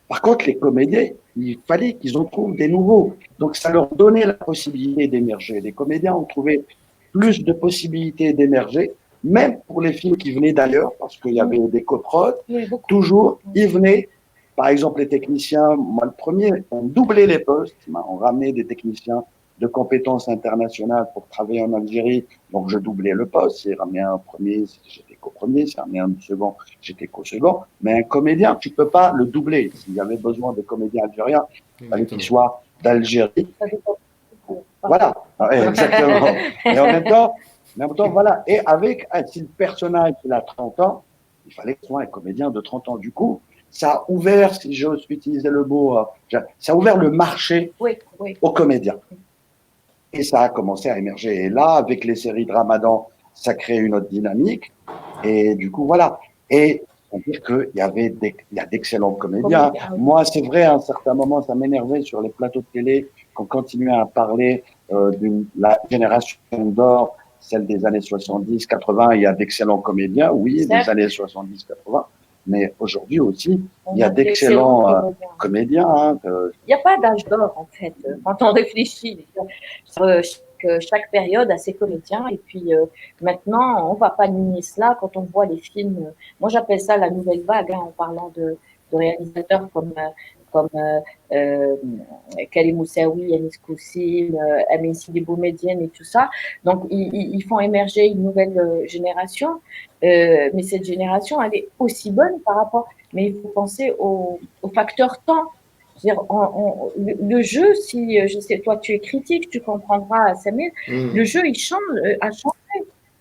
S4: Par contre, les comédiens, il fallait qu'ils en trouvent des nouveaux. Donc, ça leur donnait la possibilité d'émerger. Les comédiens ont trouvé plus de possibilités d'émerger, même pour les films qui venaient d'ailleurs, parce qu'il y avait des coprods. Toujours, ils venaient. Par exemple, les techniciens, moi le premier, on doublait les postes. On ramenait des techniciens de compétences internationales pour travailler en Algérie. Donc, je doublais le poste. Si ramené un premier, j'étais qu'au-premier. Si ramené un second, j'étais qu'au-second. Mais un comédien, tu peux pas le doubler. S'il y avait besoin de comédiens algériens, il fallait qu'il soit d'Algérie. Voilà, exactement. Et en même temps, voilà. Et avec, si le personnage, il a 30 ans, il fallait que ce soit un comédien de 30 ans. Du coup, ça a ouvert, si j'ose utiliser le mot, ça a ouvert le marché aux comédiens. Et ça a commencé à émerger. Et là, avec les séries de Ramadan, ça crée une autre dynamique. Et du coup, voilà. Et on peut dire qu'il y a d'excellents comédiens. Moi, c'est vrai, à un certain moment, ça m'énervait sur les plateaux de télé qu'on continuait à parler de la génération d'or, celle des années 70, 80. Il y a d'excellents comédiens, oui, des années 70, 80. Mais aujourd'hui aussi, il y a d'excellents comédiens. Hein,
S3: il n'y a pas d'âge d'or, en fait, quand on réfléchit. Chaque période a ses comédiens. Et puis maintenant, on ne va pas nier cela quand on voit les films. Moi, j'appelle ça la nouvelle vague, hein, en parlant de réalisateurs comme Karim Moussaoui, Yanis Koussim, Amin Sidi Boumediene et tout ça. Donc, ils font émerger une nouvelle génération. Mais cette génération, elle est aussi bonne par rapport. Mais il faut penser au facteur temps. C'est-à-dire, le jeu, si je sais, toi tu es critique, tu comprendras, Samir, le jeu il change, a changé.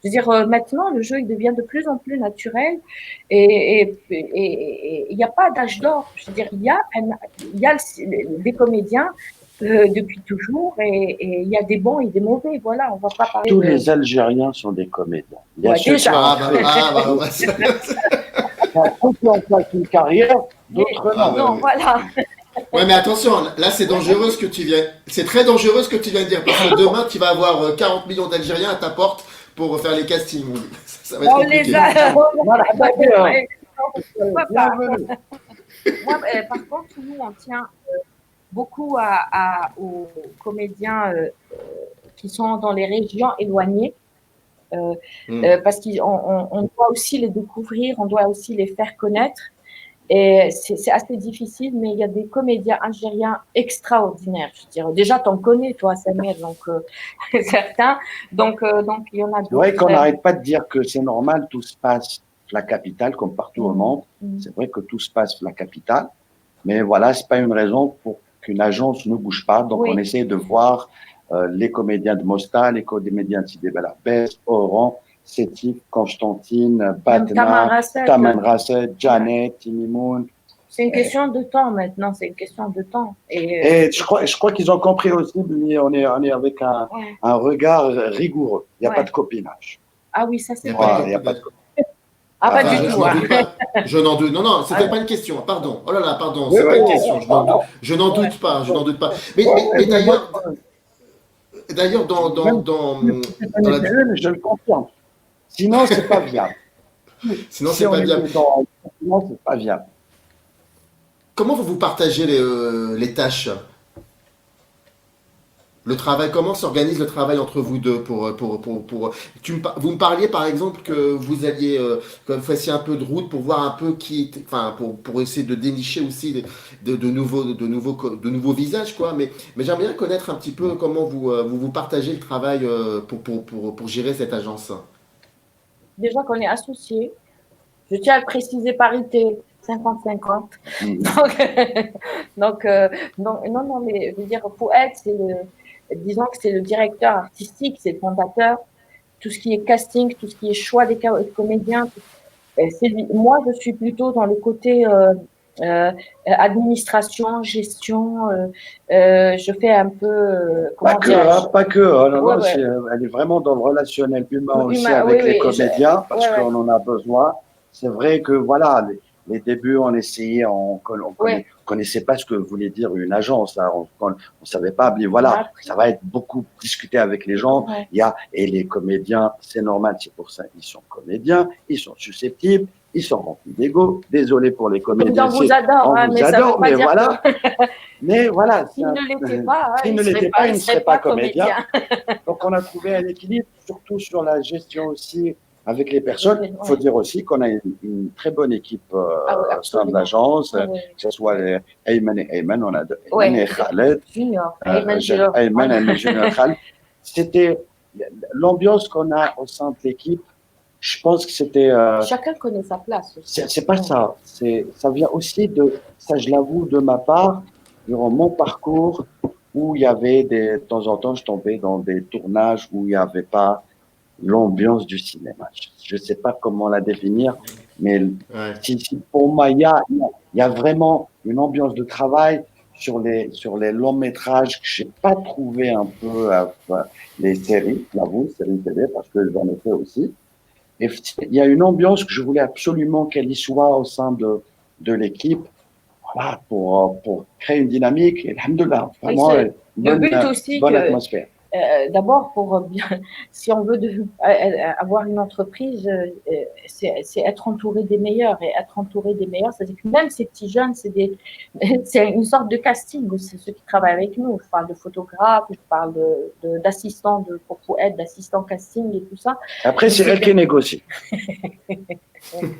S3: Je veux dire, maintenant le jeu il devient de plus en plus naturel et il n'y a pas d'âge d'or. Je veux dire, il y a des comédiens depuis toujours et il y a des bons et des mauvais. Voilà, on va pas parler.
S4: Tous les Algériens sont des comédiens. Il y a ceux qui ont fait une carrière, d'autres non.
S3: Non, voilà.
S2: Ouais, mais attention, là c'est dangereux ce que tu viens. C'est très dangereux ce que tu viens de dire parce que demain tu vas avoir 40 millions d'Algériens à ta porte pour faire les castings. Ça va être compliqué.
S3: Moi, par contre, nous on tient beaucoup aux comédiens qui sont dans les régions éloignées. Parce qu'on doit aussi les découvrir, on doit aussi les faire connaître. Et c'est assez difficile, mais il y a des comédiens algériens extraordinaires. Je dirais. Déjà, t'en connais, toi, Samir, donc certains. Donc, il y en a d'autres.
S4: C'est vrai qu'on n'arrête pas de dire que c'est normal, tout se passe la capitale, comme partout au monde. C'est vrai que tout se passe la capitale. Mais voilà, c'est pas une raison pour qu'une agence ne bouge pas. Donc, on essaie de voir les comédiens de Mostar, les comédiens de Sidi Bel Abbès, Oran, Sétif, Constantine, Batna, Taman Rasset, Janet, Timimoun.
S3: C'est une question de temps maintenant, c'est une question de temps.
S4: Et je crois qu'ils ont compris aussi, mais on est avec un regard rigoureux. Il n'y a pas de copinage.
S3: Ah oui, ça c'est
S2: vrai.
S4: Il n'y a pas de copinage.
S3: Ah, pas du tout.
S2: Je n'en doute. Non, c'était pas une question. Pardon. Oh là là, pardon. C'est pas une question. Je n'en doute pas. Je n'en doute pas. Mais d'ailleurs, dans la...
S4: je le confirme. Sinon, c'est pas viable.
S2: Sinon, c'est pas viable.
S4: Sinon, c'est pas viable.
S2: Comment vous partagez les tâches? Le travail, comment s'organise le travail entre vous deux vous me parliez par exemple que vous alliez que vous fassiez un peu de route pour voir un peu pour essayer de dénicher aussi de nouveaux visages quoi. Mais j'aimerais bien connaître un petit peu comment vous partagez le travail pour gérer cette agence.
S3: Déjà qu'on est associés, je tiens à le préciser, parité 50-50. Donc, non, mais je veux dire, Fouad, disons que c'est le directeur artistique, c'est le fondateur. Tout ce qui est casting, tout ce qui est choix des comédiens, Moi, je suis plutôt dans le côté administration, gestion. Je fais un peu,
S4: Pas
S3: comment
S4: que,
S3: dirais-je?
S4: pas que. Non,
S3: Ouais,
S4: non,
S3: ouais.
S4: elle est vraiment dans le relationnel humain aussi
S3: Humain, oui,
S4: avec les
S3: oui.
S4: comédiens parce
S3: Ouais, ouais.
S4: qu'on en a besoin. C'est vrai que voilà, les débuts, on essayait,
S3: Ouais.
S4: connaissait pas ce que voulait dire une agence. Hein, on savait pas, mais
S3: On a
S4: voilà,
S3: appris.
S4: ça va être beaucoup discuté avec les gens.
S3: Ouais.
S4: Et les comédiens, c'est normal, c'est pour ça, ils sont comédiens, ils sont susceptibles, ils sont remplis d'ego. Désolé pour les comédiens,
S3: On vous adore,
S4: on
S3: hein,
S4: vous
S3: mais ça veut
S4: adore,
S3: pas
S4: mais
S3: dire
S4: voilà. Mais voilà,
S3: s'il ne l'était pas, hein,
S4: s'il
S3: il
S4: ne l'était pas, il
S3: ne
S4: ne
S3: serait
S4: serait pas
S3: pas
S4: comédien.
S3: comédien.
S4: Donc, on a trouvé un équilibre, surtout sur la gestion aussi avec les personnes. Il faut
S3: Ouais.
S4: dire aussi qu'on a une très bonne équipe
S3: Ah oui,
S4: au sein de
S3: absolument.
S4: l'agence,
S3: Ouais, ouais.
S4: que ce soit Ayman et Ayman, on a Ayman
S3: Ouais,
S4: et Khaled,
S3: Junior. Ayman, je le
S4: Ayman et Junior Khaled. C'était l'ambiance qu'on a au sein de l'équipe. Je pense que c'était.
S3: Chacun connaît sa place aussi.
S4: C'est pas ça. Ça vient aussi ça je l'avoue, de ma part, durant mon parcours, où il y avait de temps en temps, je tombais dans des tournages où il n'y avait pas l'ambiance du cinéma. Je sais pas comment la définir, mais
S2: Ouais.
S4: si pour moi, il y a vraiment une ambiance de travail sur les longs métrages que j'ai pas trouvé un peu, les séries, j'avoue, séries télé, parce que j'en ai fait aussi. Et il y a une ambiance que je voulais absolument qu'elle y soit au sein de l'équipe, voilà, pour créer une dynamique. Et alhamdoulilah,
S3: Et
S4: vraiment une
S3: le but aussi
S4: bonne
S3: que,
S4: atmosphère.
S3: d'abord, pour bien, si on veut avoir une entreprise, c'est être entouré des meilleurs. Et être entouré des meilleurs, c'est-à-dire que même ces petits jeunes, c'est une sorte de casting aussi, ceux qui travaillent avec nous. Je parle de photographes, je parle d'assistants pour être d'assistants casting et tout ça.
S4: Après, c'est elle qui négocie.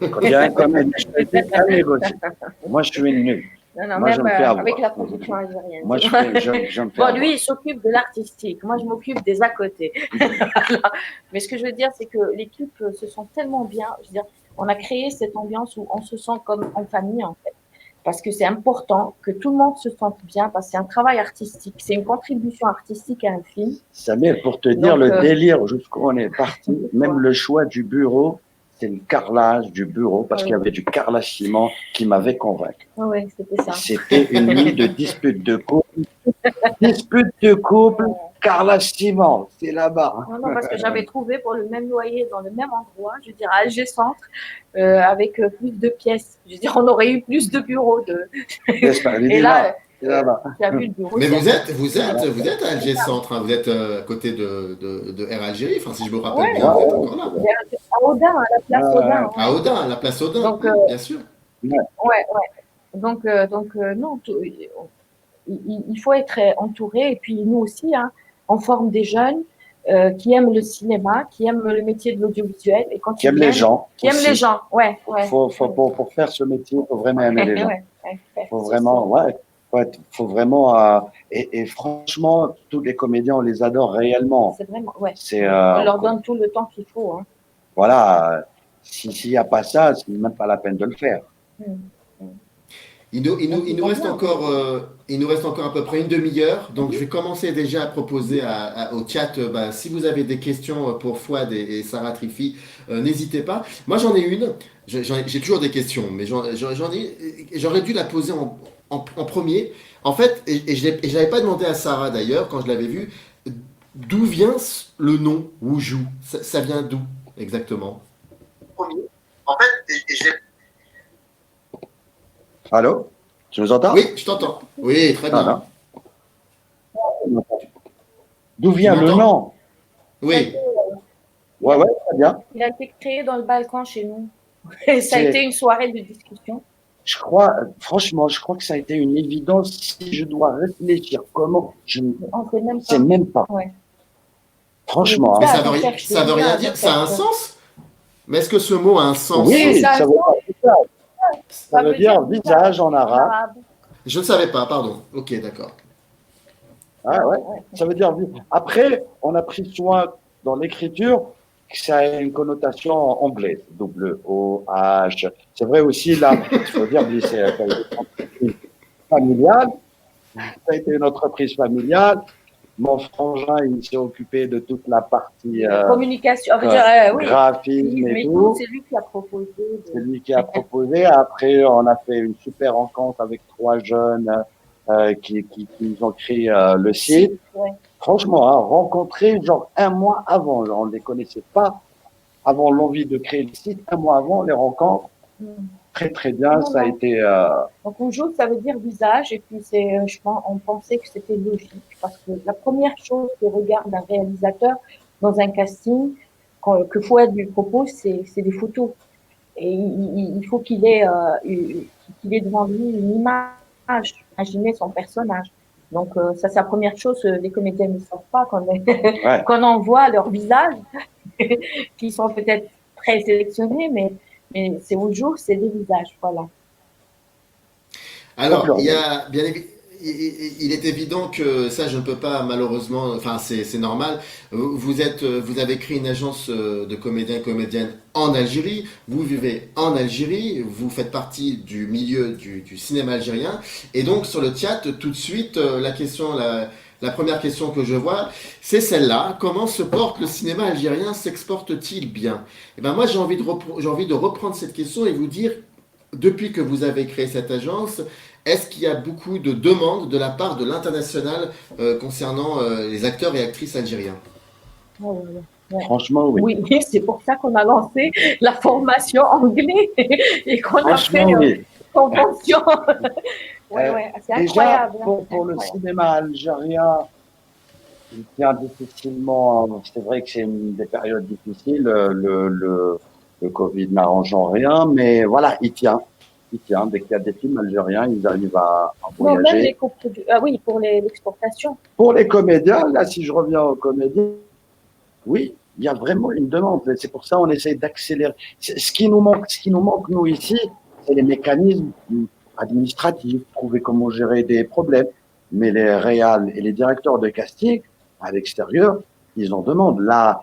S4: Quand il y a un comédien, elle négocie. Moi, je suis nul.
S3: Non,
S4: Moi,
S3: même
S4: je me fais avoir.
S3: avec la production algérienne.
S4: Moi, je me fais
S3: Bon,
S4: avoir.
S3: lui, il s'occupe de l'artistique. Moi, je m'occupe des à côté. Voilà. Mais ce que je veux dire, c'est que l'équipe se sent tellement bien. Je veux dire, on a créé cette ambiance où on se sent comme en famille, en fait. Parce que c'est important que tout le monde se sente bien, parce que c'est un travail artistique. C'est une contribution artistique à un film.
S4: Samir, pour te dire
S3: Donc,
S4: le délire jusqu'où on est parti, même le choix du bureau, c'est le carrelage du bureau, parce qu'il y avait du carrelage ciment qui m'avait convaincu.
S3: Oui, c'était ça.
S4: C'était une nuit de dispute de couple. Dispute de couple, carrelage ciment, c'est là-bas.
S3: Non, parce que j'avais trouvé pour le même loyer dans le même endroit, je veux dire à Alger Centre, avec plus de pièces. Je veux dire, on aurait eu plus de bureaux. Et là, tu as vu le bureau.
S2: Mais vous êtes à Alger Centre, hein, vous êtes à côté de Air Algérie, enfin si je me rappelle bien, vous êtes encore là.
S3: À Audin, à la place Audin.
S2: À Audin, à la place Audin,
S3: Donc,
S2: bien sûr.
S3: Ouais. Donc non, il faut être entouré. Et puis nous aussi, hein, on forme des jeunes qui aiment le cinéma, qui aiment le métier de l'audiovisuel. Et quand
S4: qui aiment les gens.
S3: Qui aiment les gens, ouais.
S4: Pour faire ce métier, il faut vraiment aimer les gens.
S3: Il
S4: faut vraiment, et franchement, tous les comédiens, on les adore réellement.
S3: C'est vraiment, ouais.
S4: On
S3: leur donne tout le temps qu'il faut. Hein.
S4: Voilà, s'il n'y a pas ça, c'est même pas la peine de le faire.
S2: Il nous reste encore à peu près une demi-heure, donc je vais commencer déjà à proposer au chat, si vous avez des questions pour Fouad et Sarah Trifi, n'hésitez pas. Moi j'en ai une, j'ai toujours des questions, mais j'aurais dû la poser en premier. En fait, et je l'avais pas demandé à Sarah d'ailleurs quand je l'avais vue, d'où vient le nom Wujou? Ça vient d'où exactement? En fait,
S4: Allô? Tu nous entends?
S2: Oui, je t'entends. Oui, très bien.
S4: D'où vient le nom?
S2: Oui.
S4: Ouais, très bien.
S3: Il a été créé dans le balcon chez nous. Ça a été une soirée de discussion.
S4: Franchement, je crois que ça a été une évidence. Si je dois réfléchir comment,
S3: on ne
S4: sais même pas.
S3: Ouais.
S4: Franchement.
S2: Mais ça veut rien dire. Ça a un sens? Mais est-ce que ce mot a un sens?
S4: Oui, ça veut dire ça veut dire visage en arabe.
S2: Je ne savais pas, pardon. Ok, d'accord.
S4: Ah ouais, ça veut dire. Après, on a pris soin dans l'écriture que ça a une connotation anglaise. W-O-H. C'est vrai aussi, là, il faut dire, c'est une entreprise familiale. Ça a été une entreprise familiale. Mon frangin, il s'est occupé de toute la partie
S3: Communication, oui,
S4: graphisme et
S3: mais
S4: tout.
S3: c'est lui qui a proposé.
S4: C'est lui qui a proposé. Après, on a fait une super rencontre avec 3 jeunes qui nous ont créé le site.
S3: Ouais.
S4: Franchement, hein, rencontrés genre 1 mois avant. Genre, on ne les connaissait pas avant l'envie de créer le site. 1 mois avant, on les rencontre. Très, très bien.
S3: Non,
S4: ça a
S3: non.
S4: été...
S3: Donc, on joue, ça veut dire visage. Et puis, on pensait que c'était logique. Parce que la première chose que regarde un réalisateur dans un casting, que Fouad lui propose, c'est des photos. Et il faut qu'il ait devant lui une image, imaginer son personnage. Donc, ça, c'est la première chose. Les comédiens ne savent pas qu'on envoie leur visage, qui sont peut-être très sélectionnés, mais c'est au jour, c'est des visages, voilà.
S2: Alors, il y a bien il est évident que ça, je ne peux pas malheureusement. Enfin, c'est normal. Vous avez créé une agence de comédiens et comédiennes en Algérie. Vous vivez en Algérie. Vous faites partie du milieu du cinéma algérien. Et donc, sur le chat, tout de suite, la première question que je vois, c'est celle-là. Comment se porte le cinéma algérien? S'exporte-t-il bien? Et ben moi, j'ai envie de reprendre cette question et vous dire, depuis que vous avez créé cette agence, est-ce qu'il y a beaucoup de demandes de la part de l'international concernant les acteurs et actrices algériens?
S3: Ouais.
S4: Franchement, oui.
S3: Oui, c'est pour ça qu'on a lancé la formation anglais et qu'on a fait une convention. C'est incroyable.
S4: Déjà, pour le cinéma algérien, il tient difficilement. C'est vrai que c'est une des périodes difficiles. Le Covid n'arrangeant rien, mais voilà, il tient. Dès qu'il y a des films algériens, ils arrivent à voyager.
S3: Non, même les oui, pour l'exportation.
S4: Pour les comédiens, là, si je reviens aux comédiens, oui, il y a vraiment une demande. C'est pour ça qu'on essaie d'accélérer. Ce qui nous manque, nous, ici, c'est les mécanismes administratifs, trouver comment gérer des problèmes. Mais les réals et les directeurs de casting, à l'extérieur, ils en demandent. Là,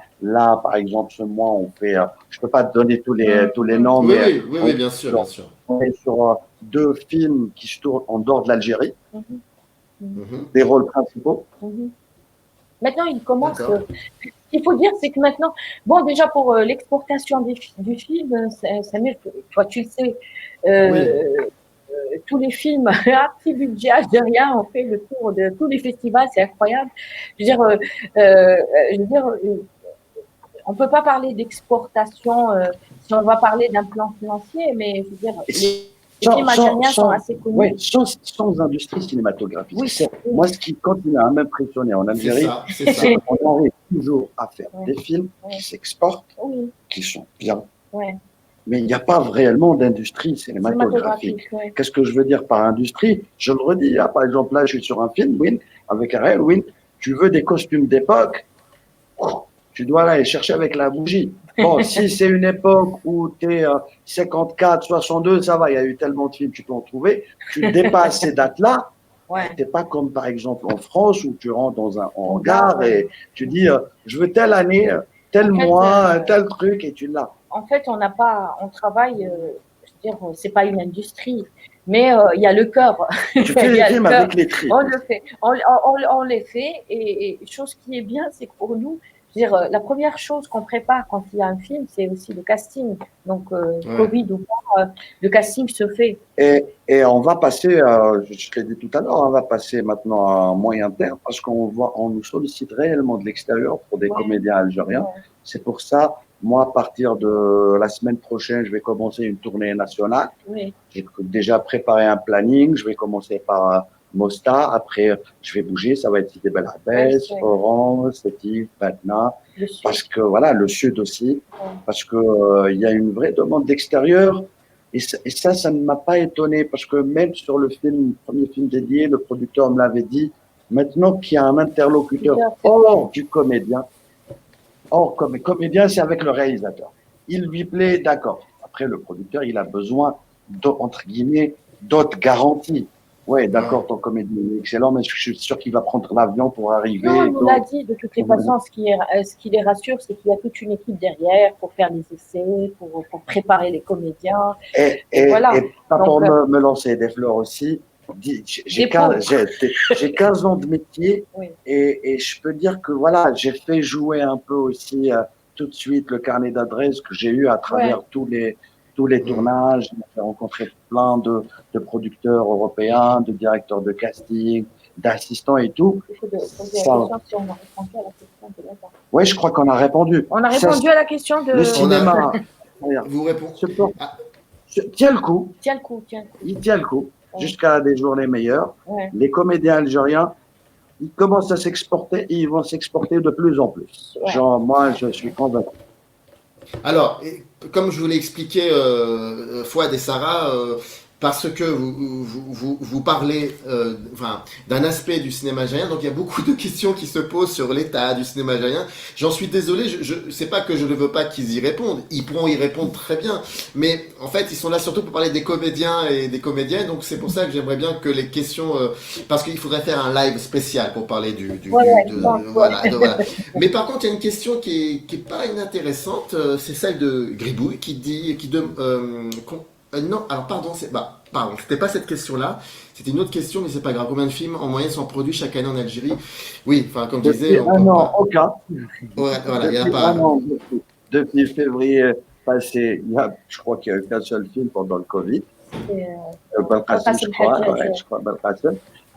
S4: par exemple, ce mois, on fait, je peux pas te donner tous les noms, mais
S2: oui, bien sûr.
S4: On est sur 2 films qui se tournent en dehors de l'Algérie, des rôles principaux.
S3: Maintenant, il commence. Ce qu'il faut dire, c'est que maintenant, bon, déjà pour l'exportation du film, c'est mieux. Toi, tu le sais. Tous les films à petit budget algérien ont fait le tour de tous les festivals, c'est incroyable. Je veux dire, on peut pas parler d'exportation si on va parler d'un plan financier, mais je veux dire, les films algériens sont assez connus.
S4: Oui, sans industrie cinématographique. Oui, moi, ce qui continue à m'impressionner en Algérie, c'est ça. On arrive toujours à faire des films qui s'exportent, qui sont bien. Mais il n'y a pas réellement d'industrie cinématographique. Qu'est-ce que je veux dire par industrie? Je le redis, par exemple, là, je suis sur un film, avec Ariel, tu veux des costumes d'époque, tu dois aller chercher avec la bougie. Bon, si c'est une époque où tu es 54, 62, ça va, il y a eu tellement de films, tu peux en trouver. Tu dépasses ces dates-là. Tu n'es pas comme, par exemple, en France, où tu rentres dans un hangar et tu dis, je veux telle année, tel mois, tel truc, et tu l'as.
S3: En fait, on travaille, je veux dire, c'est pas une industrie, mais il y a le cœur.
S4: Tu fais les films avec les tripes.
S3: On le fait, on les fait, et chose qui est bien, c'est que pour nous, je veux dire, la première chose qu'on prépare quand il y a un film, c'est aussi le casting. Donc, Covid ou pas, le casting se fait.
S4: Et on va passer, je te l'ai dit tout à l'heure, on va passer maintenant à moyen terme parce qu'on nous sollicite réellement de l'extérieur pour des comédiens algériens. C'est pour ça, moi, à partir de la semaine prochaine, je vais commencer une tournée nationale. J'ai déjà préparé un planning. Je vais commencer par Mostar. Après, je vais bouger. Ça va être Sidi Bel Abbès, Oran, Sétif, Batna. Parce que, voilà, le sud aussi. Parce que il y a une vraie demande d'extérieur. Et ça ne m'a pas étonné. Parce que même sur le premier film dédié, le producteur me l'avait dit. Maintenant qu'il y a un interlocuteur hors du comédien, comme comédien, c'est avec le réalisateur. Il lui plaît, d'accord. Après, le producteur, il a besoin, entre guillemets, d'autres garanties. Ouais, d'accord, ton comédien est excellent, mais je suis sûr qu'il va prendre l'avion pour arriver.
S3: Non, on nous l'a dit, de toutes les façons, ce qui les rassure, c'est qu'il y a toute une équipe derrière pour faire les essais, pour préparer les comédiens.
S4: Et voilà. Et pas pour me lancer des fleurs aussi,
S3: Des pauvres.
S4: J'ai 15 ans de métier
S3: Oui.
S4: et je peux dire que voilà, j'ai fait jouer un peu aussi tout de suite le carnet d'adresses que j'ai eu à travers tous les tournages. J'ai rencontré plein de producteurs européens, de directeurs de casting, d'assistants et tout.
S3: Il faut poser la
S4: Ça,
S3: question si on a répondu à la question de là-bas.
S4: ouais, je crois qu'on a répondu.
S3: On a répondu à la question de.
S4: Le cinéma,
S2: Vous répondez. Ah,
S4: tient le coup.
S3: Tiens le coup, tiens le coup.
S4: Il tient le coup
S3: Ouais.
S4: jusqu'à des journées meilleures.
S3: Ouais.
S4: Les comédiens algériens, ils commencent à s'exporter et ils vont s'exporter de plus en plus.
S3: Ouais.
S4: Genre, moi, je suis convaincu.
S2: alors, comme je vous l'ai expliqué, Fouad et Sarah, parce que vous parlez enfin, d'un aspect du cinéma algérien, donc il y a beaucoup de questions qui se posent sur l'état du cinéma algérien. J'en suis désolé, c'est pas que je ne veux pas qu'ils y répondent, ils pourront y répondre très bien, mais en fait ils sont là surtout pour parler des comédiens et des comédiennes, donc c'est pour ça que j'aimerais bien que les questions, parce qu'il faudrait faire un live spécial pour parler voilà. Mais par contre il y a une question qui est pas inintéressante, c'est celle de Gribouille non, alors pardon, pardon, c'était pas cette question-là, c'était une autre question, mais c'est pas grave. Combien de films en moyenne sont produits chaque année en Algérie? Oui, enfin, comme je disais.
S4: Depuis un an, aucun.
S2: Ouais, voilà, il y a
S4: Depuis
S2: pas.
S4: un an, depuis février passé, je crois qu'il n'y a eu qu'un seul film pendant le Covid. Belkacem, je crois. Ouais, je crois, Belkacem.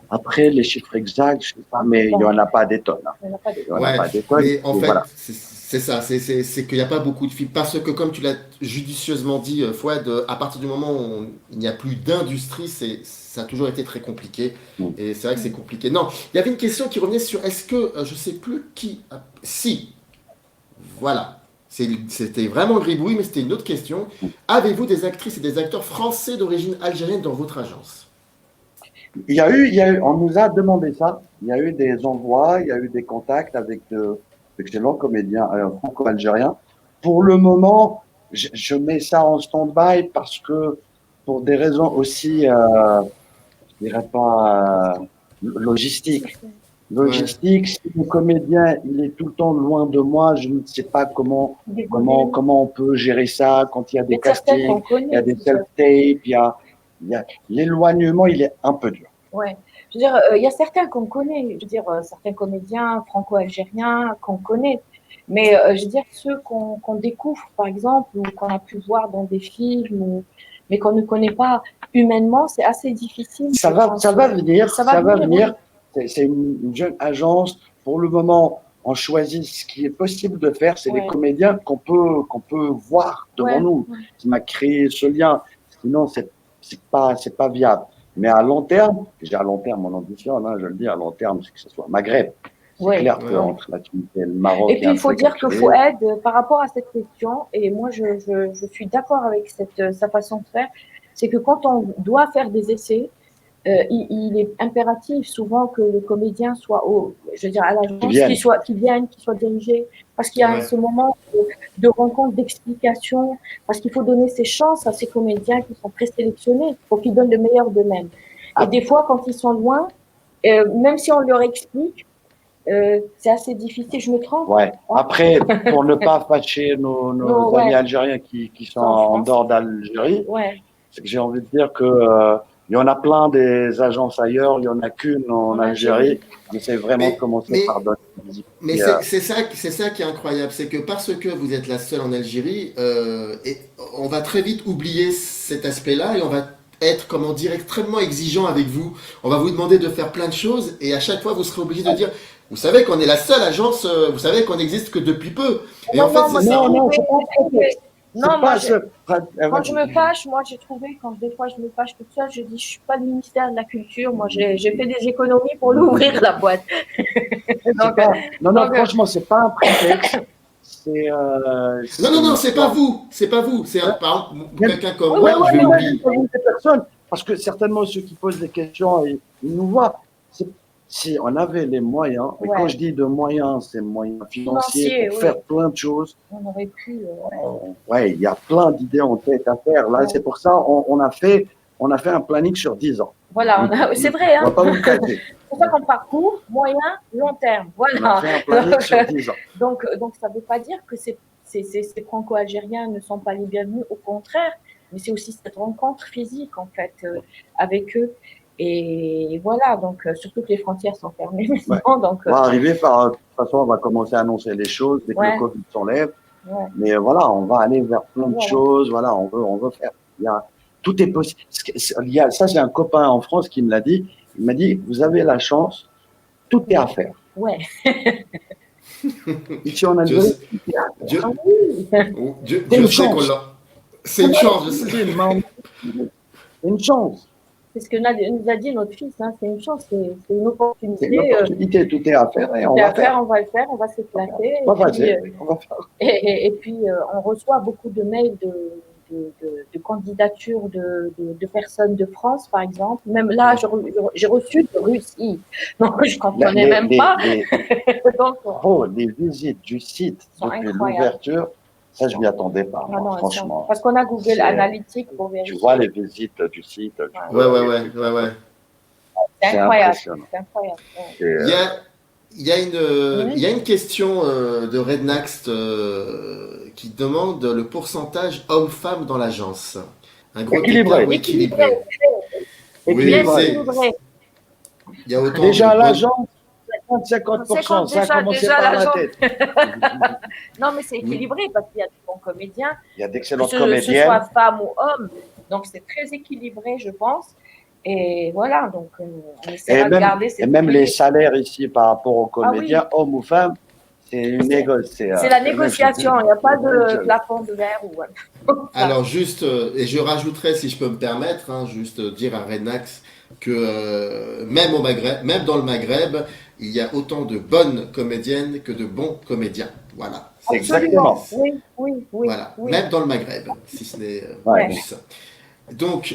S4: Après, les chiffres exacts, je ne sais pas, mais il n'y en a pas des tonnes.
S3: Il n'y en a pas de.
S4: Il n'y en a pas des tonnes.
S2: Mais en fait,
S4: voilà.
S2: c'est ça, c'est qu'il n'y a pas beaucoup de films. Parce que, comme tu l'as judicieusement dit, Fouad, à partir du moment où il n'y a plus d'industrie, ça a toujours été très compliqué. Et c'est vrai que c'est compliqué. Non, il y avait une question qui revenait sur est-ce que, je ne sais plus qui. Si, voilà. C'était vraiment Gribouille, mais c'était une autre question. Avez-vous des actrices et des acteurs français d'origine algérienne dans votre agence?
S4: Il y a eu, on nous a demandé ça. Il y a eu des envois, il y a eu des contacts avec d'excellents comédiens franco-algériens. Pour le moment, je mets ça en stand-by parce que pour des raisons aussi, je dirais pas logistiques. Logistique, si le comédien il est tout le temps loin de moi, je ne sais pas comment on peut gérer ça quand il y a des castings, il y a des self-tapes, l'éloignement, il est un peu dur.
S3: Ouais. Je veux dire, il y a certains qu'on connaît, je veux dire, certains comédiens franco-algériens qu'on connaît, mais je veux dire, ceux qu'on découvre, par exemple, ou qu'on a pu voir dans des films, mais qu'on ne connaît pas humainement, c'est assez difficile.
S4: Ça va venir.
S3: Oui.
S4: C'est une jeune agence. Pour le moment, on choisit ce qui est possible de faire. C'est les comédiens qu'on peut voir devant nous, qui m'a créé ce lien. Sinon, c'est pas viable. Mais à long terme, mon ambition, hein, je le dis, à long terme, c'est que ce soit Maghreb. C'est clair qu'entre la Tunisie et le Maroc.
S3: Et puis, il faut dire que Fouad, par rapport à cette question, et moi, je suis d'accord avec sa façon de faire, c'est que quand on doit faire des essais, il est impératif souvent que le comédien soit à l'agence, qu'il vienne, qu'il soit dirigé, parce qu'il y a ce moment de rencontre, d'explication, parce qu'il faut donner ses chances à ces comédiens qui sont présélectionnés pour qu'ils donnent le meilleur d'eux-mêmes. Et des fois, quand ils sont loin, même si on leur explique, c'est assez difficile, je me trompe.
S4: Ouais. Après, pour ne pas fâcher nos amis algériens qui sont en dehors d'Algérie, c'est que j'ai envie de dire que il y en a plein des agences ailleurs, il y en a qu'une en Algérie. On essaie vraiment de commencer par d'autres.
S2: Mais c'est ça qui est incroyable, c'est que parce que vous êtes la seule en Algérie, et on va très vite oublier cet aspect-là et on va être, comment dire, extrêmement exigeant avec vous. On va vous demander de faire plein de choses et à chaque fois vous serez obligé de dire, vous savez qu'on est la seule agence, vous savez qu'on n'existe que depuis peu. Et en fait, c'est ça.
S3: Non, moi, quand je me fâche, moi, j'ai trouvé, des fois je me fâche toute seule, je dis, je suis pas le ministère de la Culture, moi, j'ai fait des économies pour l'ouvrir, la boîte.
S4: Franchement, c'est pas un prétexte.
S2: Non, c'est pas vous. C'est par exemple, quelqu'un comme moi, je vais oublier.
S4: Parce que certainement, ceux qui posent des questions, ils nous voient. Si on avait les moyens, et quand je dis de moyens, c'est moyens financiers pour faire plein de choses.
S3: On aurait pu.
S4: Il y a plein d'idées en tête à faire. Là, c'est pour ça on a fait un planning sur 10 ans.
S3: Voilà, c'est vrai.
S4: On va pas vous caser.
S3: C'est pour ça qu'on parcourt moyen, long terme. Voilà.
S4: On a fait un planning sur 10 ans.
S3: Donc, ça ne veut pas dire que ces franco-algériens ne sont pas les bienvenus, au contraire. Mais c'est aussi cette rencontre physique, en fait, avec eux. Et voilà, donc surtout que les frontières sont fermées
S4: Ouais.
S3: maintenant. Donc,
S4: On va arriver par, de toute façon, on va commencer à annoncer les choses dès que
S3: Ouais.
S4: le Covid s'enlève.
S3: ouais.
S4: Mais voilà, on va aller vers plein de
S3: Voilà.
S4: choses. Voilà, on veut faire. Tout est possible. Ça, c'est un copain en France qui me l'a dit. Il m'a dit, vous avez la chance, tout est à faire.
S3: Ouais.
S4: Ici, on a
S2: Dieu,
S4: le
S2: sait-
S3: Ah
S2: Dieu,
S3: oui.
S2: Dieu,
S4: C'est
S2: Dieu
S4: une
S2: sait qu'on
S4: chance.
S2: l'a. C'est une chance, je sais.
S4: C'est une chance.
S3: C'est ce que nous a dit notre fils, hein. C'est une chance, c'est une
S4: C'est une
S3: opportunité.
S4: opportunité. Tout est à faire et on
S3: C'est
S4: va
S3: à faire,
S4: faire.
S3: on va le faire, on va s'éclater.
S4: Pas
S3: Et puis,
S4: facile, on va faire.
S3: et puis on reçoit beaucoup de mails de candidatures de personnes de France, par exemple. Même là, j'ai reçu de Russie. Donc, je ne comprenais même pas. Donc,
S4: Les visites du site
S3: Sont
S4: depuis
S3: incroyables.
S4: l'ouverture, ça, je m'y attendais pas,
S3: ah non,
S4: franchement.
S3: parce qu'on a Google
S4: C'est-
S3: Analytics pour vérifier.
S4: Tu vois les visites du site. tu
S2: Ouais,
S4: vois
S2: ouais,
S4: les
S2: ouais,
S4: trucs.
S2: ouais, ouais.
S3: C'est
S4: C'est
S3: incroyable.
S4: impressionnant.
S3: C'est incroyable. Ouais.
S4: Et,
S2: Il y a une question de Red Next qui demande le pourcentage homme-femme dans l'agence. Un gros
S4: Équilibré.
S2: écart ou équilibré. Oui,
S4: Équilibré.
S3: Équilibré.
S2: il y a autant
S4: Déjà,
S2: de bonnes-
S4: l'agence, 50%, ça a
S3: déjà
S4: commencé par la
S3: l'agence.
S4: tête.
S3: Non, mais c'est équilibré parce qu'il y a de bons comédiens,
S4: Il y a
S3: que
S4: d'excellentes
S3: ce
S4: comédiennes.
S3: soit femme ou homme. Donc, c'est très équilibré, je pense. Et voilà, donc on essaiera de garder cette
S4: Et même les
S3: équilibre.
S4: salaires ici par rapport aux comédiens,
S3: Ah
S4: hommes ou femmes, c'est une négociation.
S3: C'est la négociation, il n'y a pas de plafond de verre.
S2: Alors juste, et je rajouterais si je peux me permettre, hein, juste dire à Renax que même au Maghreb, même dans le Maghreb, il y a autant de bonnes comédiennes que de bons comédiens. Voilà.
S4: Exactement.
S3: Oui, oui, oui.
S2: Voilà.
S3: oui.
S2: Même dans le Maghreb, si ce n'est
S4: Ouais.
S2: plus. Donc,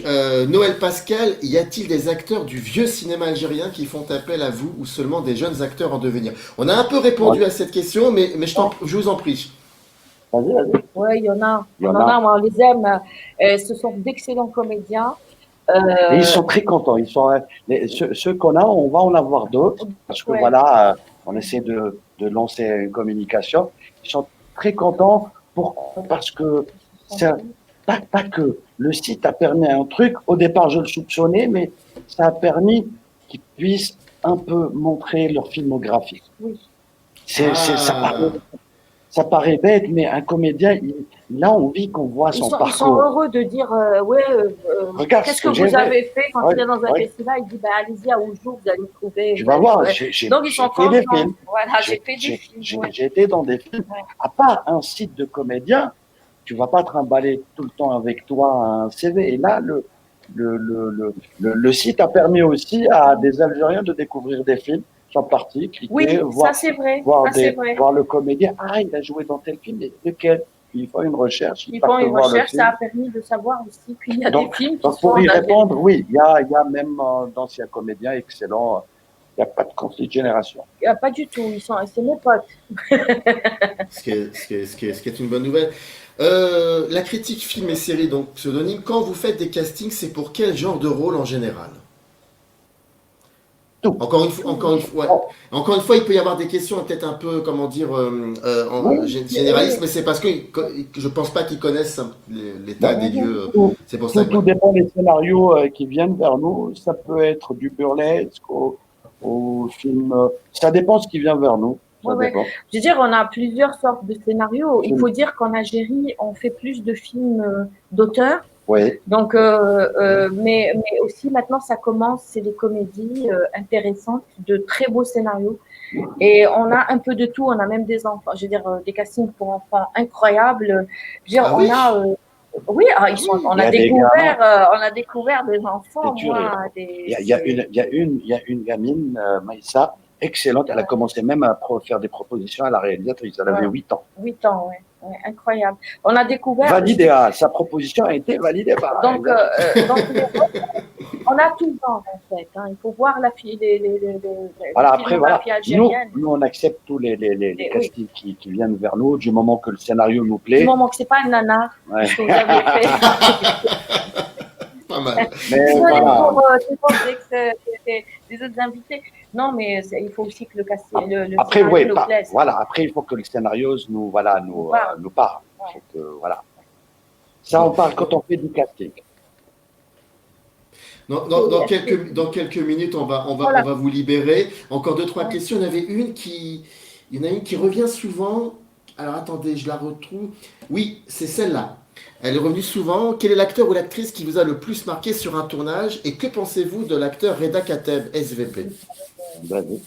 S2: Noël Pascal, y a-t-il des acteurs du vieux cinéma algérien qui font appel à vous ou seulement des jeunes acteurs en devenir? On a un peu répondu à cette question, mais je vous en prie.
S4: Vas-y, vas-y.
S3: Oui, il y en a.
S4: Il y en a.
S3: Moi, on les aime. Ce sont d'excellents comédiens.
S4: Et ils sont très contents. Ils sont, ceux qu'on a, on va en avoir d'autres. Parce que
S3: Ouais.
S4: voilà, on essaie de lancer une communication. Ils sont très contents. Pourquoi? Parce que ça, pas que. Le site a permis un truc. Au départ, je le soupçonnais, mais ça a permis qu'ils puissent un peu montrer leur filmographie.
S3: Oui.
S4: Ça paraît bête, mais un comédien, il a envie qu'on voit son
S3: Ils sont
S4: parcours.
S3: heureux de dire
S4: Regarde
S3: qu'est-ce
S4: ce
S3: que
S4: que j'ai
S3: vous avez fait quand
S4: Ouais,
S3: il est dans un
S4: ouais.
S3: festival. Il dit allez-y à Oujou, vous allez trouver.
S4: Tu vas voir,
S3: Ouais.
S4: j'ai
S3: Donc ils sont
S4: fait des
S3: contents.
S4: films.
S3: Voilà, j'ai fait des films. Ouais.
S4: J'ai été dans des films.
S3: Ouais.
S4: À part un site de comédien, tu vas pas trimballer tout le temps avec toi un CV. Et là, le site a permis aussi à des Algériens de découvrir des films. Ils sont partis, cliquer,
S3: Oui,
S4: voir,
S3: ça c'est vrai.
S4: voir,
S3: Ça, c'est vrai.
S4: voir le comédien. Ah, il a joué dans tel film, mais lequel? Puis ils font une recherche.
S3: Ils
S4: partent
S3: font une
S4: voir le
S3: recherche,
S4: film.
S3: ça a permis de savoir aussi qu'il y a des films qui
S4: Donc
S3: sont
S4: pour y
S3: en
S4: répondre, oui, il y a même d'anciens comédiens excellents. Il n'y a pas de conflit de génération.
S3: Pas du tout, c'est mes potes.
S2: Ce qui est une bonne nouvelle. La critique film et série, donc pseudonyme, quand vous faites des castings, c'est pour quel genre de rôle en général?
S4: Tout.
S2: Encore une fois, il peut y avoir des questions peut-être un peu, comment dire, généralistes, mais c'est parce que je pense pas qu'ils connaissent l'état des lieux. C'est pour ça que
S4: Tout dépend des scénarios qui viennent vers nous. Ça peut être du burlesque au film. Ça dépend ce qui vient vers nous. Ça
S3: Ouais.
S4: dépend.
S3: Je veux dire, on a plusieurs sortes de scénarios. Il faut dire qu'en Algérie, on fait plus de films d'auteurs.
S4: Oui.
S3: Donc, mais aussi maintenant, ça commence, c'est des comédies intéressantes, de très beaux scénarios. Et on a un peu de tout. On a même des enfants, je veux dire, des castings pour enfants incroyables. Je veux dire,
S2: oui.
S3: on a découvert des enfants.
S4: Il y a une gamine, Maïssa, excellente. Elle a commencé même à faire des propositions à la réalisatrice. Elle avait 8 ans.
S3: 8 ans, ouais. Incroyable. On a découvert.
S4: Validée, sa proposition a été validée par.
S3: Donc on a tout le temps en fait. Hein. Il faut voir la fille,
S4: voilà, après voilà.
S3: Algérienne.
S4: Nous on accepte tous les castings qui viennent vers nous du moment que le scénario nous plaît.
S3: Du moment que c'est pas un nanar que vous avez fait.
S2: Pas mal.
S4: Mais
S3: voilà. Pour des autres invités. Non, mais il faut aussi que le casting, le
S4: après,
S3: scénario nous plaise.
S4: Voilà, après, il faut que le scénario nous parle.
S3: Ouais.
S4: Voilà. Ça, on parle quand on fait du casting.
S2: Dans quelques minutes,
S3: Voilà.
S2: on va vous libérer. Encore deux, trois
S3: Ouais.
S2: questions. Il y en a une qui revient souvent. Alors attendez, je la retrouve. Oui, c'est celle-là. Elle est revenue souvent. Quel est l'acteur ou l'actrice qui vous a le plus marqué sur un tournage? Et que pensez-vous de l'acteur Reda Kateb, SVP?
S4: Vas-y.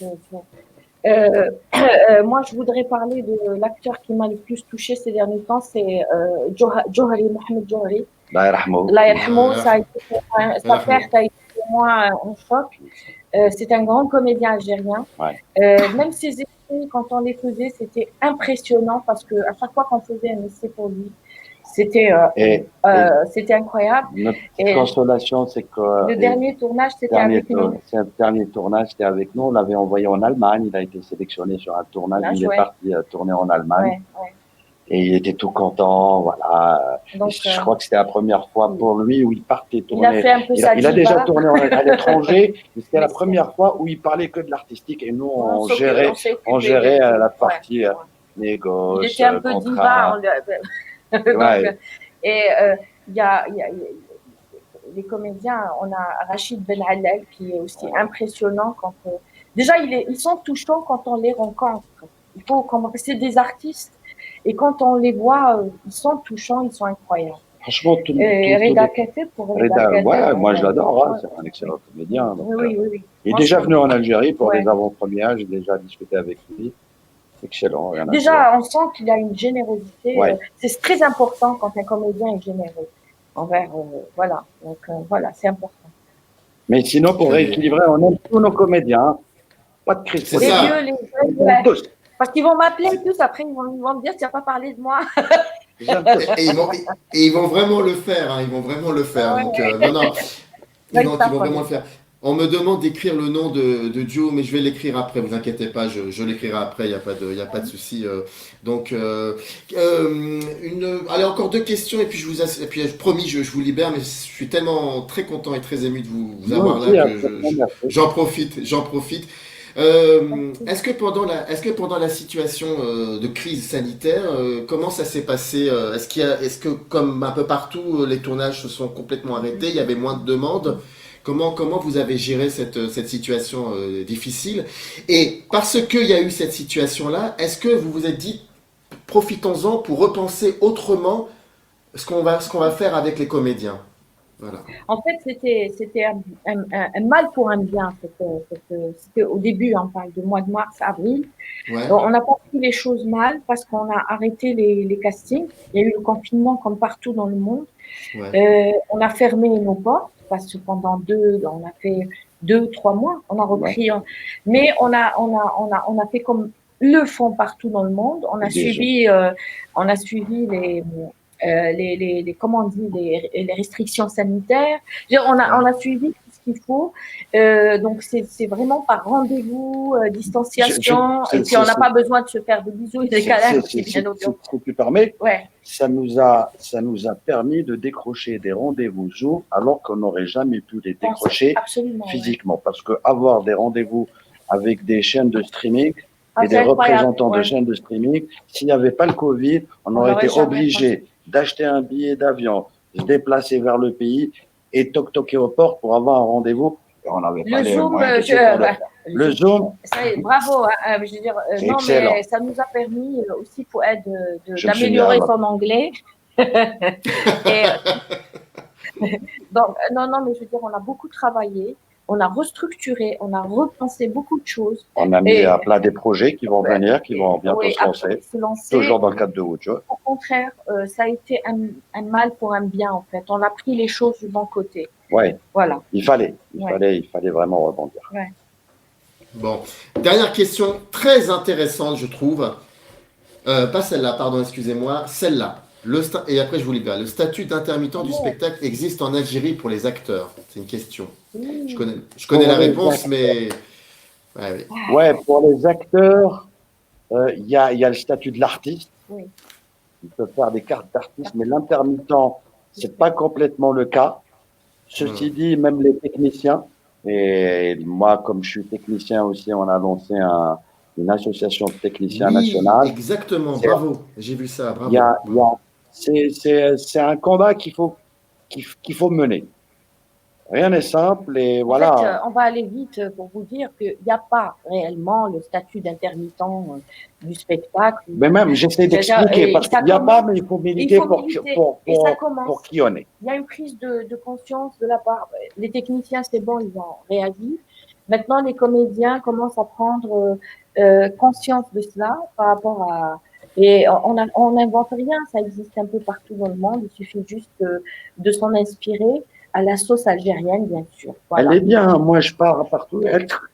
S3: Moi, je voudrais parler de l'acteur qui m'a le plus touché ces derniers temps, c'est Johari, Mohamed Johari.
S4: Allah yarhamou.
S3: Allah yarhamou, sa
S2: Allah
S3: perte a été pour moi un choc. C'est un grand comédien algérien.
S4: Ouais.
S3: Même ses essais, quand on les faisait, c'était impressionnant parce que à chaque fois qu'on faisait un essai pour lui, c'était c'était incroyable.
S4: Notre
S3: Et
S4: consolation, c'est que
S3: le dernier tournage, c'était avec nous.
S4: c'est un dernier tournage, c'était avec nous. On l'avait envoyé en Allemagne. Il a été sélectionné sur un tournage. Il est
S3: Ouais.
S4: parti tourner en Allemagne.
S3: Ouais.
S4: Et il était tout content. Voilà.
S3: Donc,
S4: Je crois que c'était la première fois pour lui où il partait
S3: il a
S4: tourner.
S3: fait un peu sa
S4: Il a
S3: diva.
S4: déjà tourné à l'étranger. Mais c'était la
S3: Mais
S4: première fois où il parlait que de l'artistique. Et nous, on
S3: s'est
S4: gérait
S3: occupé de tout.
S4: la partie négoce,
S3: Il était un peu
S4: contrat.
S3: diva.
S4: Ouais.
S3: Et il y a les comédiens, on a Rachid Ben Allel qui est aussi impressionnant quand déjà ils sont touchants quand on les rencontre. Il faut c'est des artistes et quand on les voit, ils sont touchants, ils sont incroyables.
S4: Franchement,
S3: Reda Kateb pour Reda Kateb.
S4: ouais, moi je l'adore, hein, c'est un excellent comédien. Donc,
S3: Oui.
S4: il est déjà venu en Algérie pour
S3: Ouais.
S4: des avant-premières, j'ai déjà discuté avec lui. Excellent. Rien à dire.
S3: Déjà, on sent qu'il a une générosité.
S4: Ouais.
S3: C'est très important quand un comédien est généreux envers. Voilà. Donc voilà, c'est important.
S4: Mais sinon, pour rééquilibrer, on aime tous nos comédiens. Pas de crise.
S2: C'est
S3: Les
S2: ça.
S3: vieux, les jeunes,
S4: On aime tous.
S3: parce qu'ils vont m'appeler tous après, ils vont me dire tu n'as pas parlé de moi.
S4: J'aime tous.
S2: Et ils vont vraiment le faire, hein, ils vont vraiment le faire.
S3: Ouais.
S2: Donc, non, ils vont vraiment le faire. On me demande d'écrire le nom de Joe, mais je vais l'écrire après, vous inquiétez pas, je l'écrirai après, il n'y a pas de souci. Donc, allez, encore deux questions, et puis promis, je vous libère, mais je suis tellement très content et très ému de vous avoir là que j'en profite. Est-ce que pendant la situation de crise sanitaire, comment ça s'est passé? Est-ce que comme un peu partout, les tournages se sont complètement arrêtés, il y avait moins de demandes? Comment vous avez géré cette situation difficile? Et parce qu'il y a eu cette situation-là, est-ce que vous vous êtes dit, profitons-en pour repenser autrement ce qu'on va faire avec les comédiens? Voilà.
S3: En fait, c'était un mal pour un bien. C'était au début, on parle du mois de mars, avril.
S2: Ouais.
S3: Donc, on n'a pas pris les choses mal parce qu'on a arrêté les castings. Il y a eu le confinement comme partout dans le monde.
S2: Ouais.
S3: On a fermé nos portes parce que pendant on a fait 2-3 mois, on a repris. Mais on a fait comme le font partout dans le monde. On a suivi comment on dit, les restrictions sanitaires. On a suivi tout ce qu'il faut. Donc, c'est vraiment par rendez-vous, distanciation. Et puis, on n'a pas besoin de se faire des bisous et des câlins.
S4: Si tu permets,
S3: ouais.
S4: ça nous a permis de décrocher des rendez-vous Zoom alors qu'on n'aurait jamais pu les décrocher physiquement. Ouais. Parce qu'avoir des rendez-vous avec des chaînes de streaming et des représentants de chaînes de streaming, s'il n'y avait pas le Covid, on aurait été obligé d'acheter un billet d'avion, se déplacer vers le pays et toquer aux portes pour avoir un rendez-vous. On n'avait pas les moyens le Zoom.
S3: Bravo. Je veux dire, non, mais ça nous a permis aussi pour Ed d'améliorer son anglais. Donc, non, mais je veux dire, on a beaucoup travaillé. On a restructuré, on a repensé beaucoup de choses.
S4: On a mis à plat des projets qui vont venir, qui vont bientôt se lancer, toujours dans le cadre de Woodjoe.
S3: Au contraire, ça a été un mal pour un bien, en fait. On a pris les choses du bon côté.
S4: Oui,
S3: voilà.
S4: Il fallait vraiment rebondir.
S3: Ouais.
S2: Bon, dernière question très intéressante, je trouve. Pas celle-là, pardon, excusez-moi, celle-là. Et après, je vous libère. Le statut d'intermittent du spectacle existe en Algérie pour les acteurs? C'est une question. Je connais la réponse, mais...
S4: Ouais, pour les acteurs, il y a le statut de l'artiste.
S3: Oui.
S4: Ils peuvent faire des cartes d'artiste, mais l'intermittent, c'est pas complètement le cas. Ceci dit, même les techniciens, et moi, comme je suis technicien aussi, on a lancé une association de techniciens nationale.
S2: Exactement, bravo. J'ai vu ça, bravo.
S4: C'est un combat qu'il faut mener. Rien n'est simple et
S3: En fait,
S4: voilà.
S3: on va aller vite pour vous dire qu'il n'y a pas réellement le statut d'intermittent du spectacle.
S4: Mais même, j'essaie
S3: Déjà,
S4: d'expliquer
S3: et
S4: parce
S3: ça
S4: qu'il n'y a pas,
S3: commence,
S4: mais il faut
S3: il
S4: militer
S3: faut militer, et ça
S4: pour
S3: commence.
S4: qui on est.
S3: Il y a une prise de conscience de la part. Les techniciens, c'est bon, ils ont réagi. Maintenant, les comédiens commencent à prendre conscience de cela par rapport à. Et on n'invente rien, ça existe un peu partout dans le monde. Il suffit juste de s'en inspirer à la sauce algérienne, bien sûr.
S4: Elle
S3: Voilà.
S4: est bien, moi je pars partout.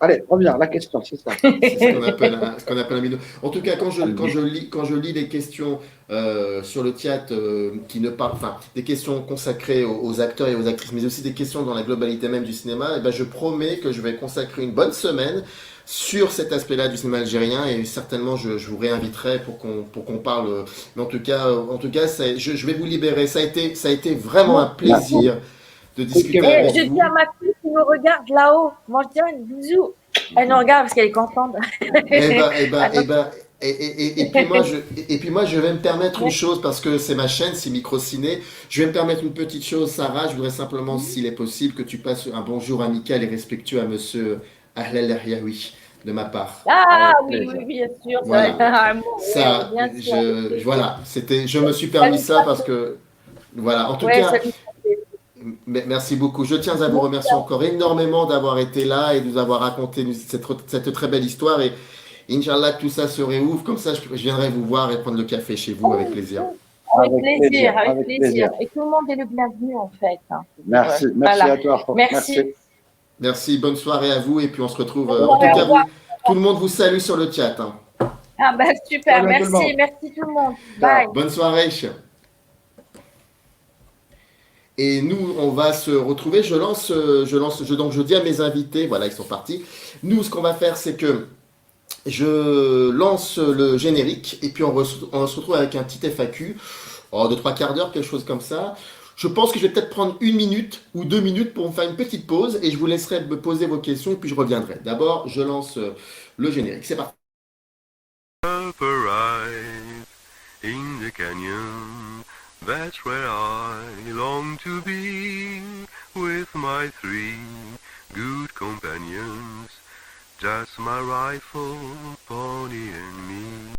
S4: Allez, reviens, la question, c'est ça.
S2: C'est ce qu'on appelle un binôme. En tout cas, quand je lis les questions sur le chat qui ne parlent, enfin, des questions consacrées aux acteurs et aux actrices, mais aussi des questions dans la globalité même du cinéma, et ben, je promets que je vais consacrer une bonne semaine sur cet aspect-là du cinéma algérien et certainement je vous réinviterai pour qu'on parle. Mais en tout cas, je vais vous libérer. Ça a été vraiment un
S4: Merci.
S2: plaisir de discuter
S3: Et
S2: avec
S3: je dis
S2: vous.
S3: à ma fille qui me regarde là-haut, moi je dis un bisou. Elle me regarde parce qu'elle est contente.
S2: Eh ben, eh ben, eh
S3: Alors,
S2: ben, et puis moi, je vais me permettre une chose parce que c'est ma chaîne, c'est Microciné. Je vais me permettre une petite chose, Sarah. Je voudrais simplement, s'il est possible, que tu passes un bonjour amical et respectueux à Monsieur Ahlal Lahyaoui de ma part.
S3: ah
S4: Avec
S3: oui,
S4: plaisir.
S3: oui, bien sûr, ça va être
S2: Voilà,
S3: un mot, ouais,
S2: ça,
S3: bien sûr, avec plaisir.
S2: voilà, c'était, je me suis
S3: Ça
S2: permis
S3: lui
S2: ça
S3: fera
S2: parce
S3: plaisir.
S2: que, voilà. En tout
S3: Ouais, ça
S2: cas,
S3: lui fera plaisir.
S2: merci beaucoup. Je tiens à vous
S3: Bon,
S2: remercier encore énormément d'avoir été là et de nous avoir raconté cette très belle histoire. Et Inch'Allah, tout ça se réouvre. Comme ça, je viendrai vous voir et prendre le café chez vous avec plaisir.
S3: avec
S4: Avec plaisir,
S3: plaisir, avec
S4: avec
S3: plaisir.
S4: plaisir.
S3: Et tout le monde est le bienvenu en fait. Hein.
S4: Merci, merci
S3: Voilà.
S4: à toi.
S3: Merci.
S4: Merci.
S2: Merci, bonne soirée à vous. Et puis on se retrouve.
S3: Bonne
S2: En tout
S3: soirée, au
S2: cas,
S3: revoir.
S2: tout le monde vous salue sur le chat, hein.
S3: Ah bah super,
S4: Salut à tout le
S3: merci,
S4: monde.
S3: merci tout le monde.
S4: Ciao.
S3: Bye.
S2: Bonne soirée. Et nous, on va se retrouver. Donc je dis à mes invités, voilà, ils sont partis. Nous, ce qu'on va faire, c'est que je lance le générique et puis on se retrouve avec un petit FAQ, de 3/4 d'heure, quelque chose comme ça. Je pense que je vais peut-être prendre 1 minute ou 2 minutes pour me faire une petite pause et je vous laisserai me poser vos questions et puis je reviendrai. D'abord, je lance le générique. C'est parti.
S1: Up arise in the canyon, that's where I long to be, with my 3 good companions, just my rifle,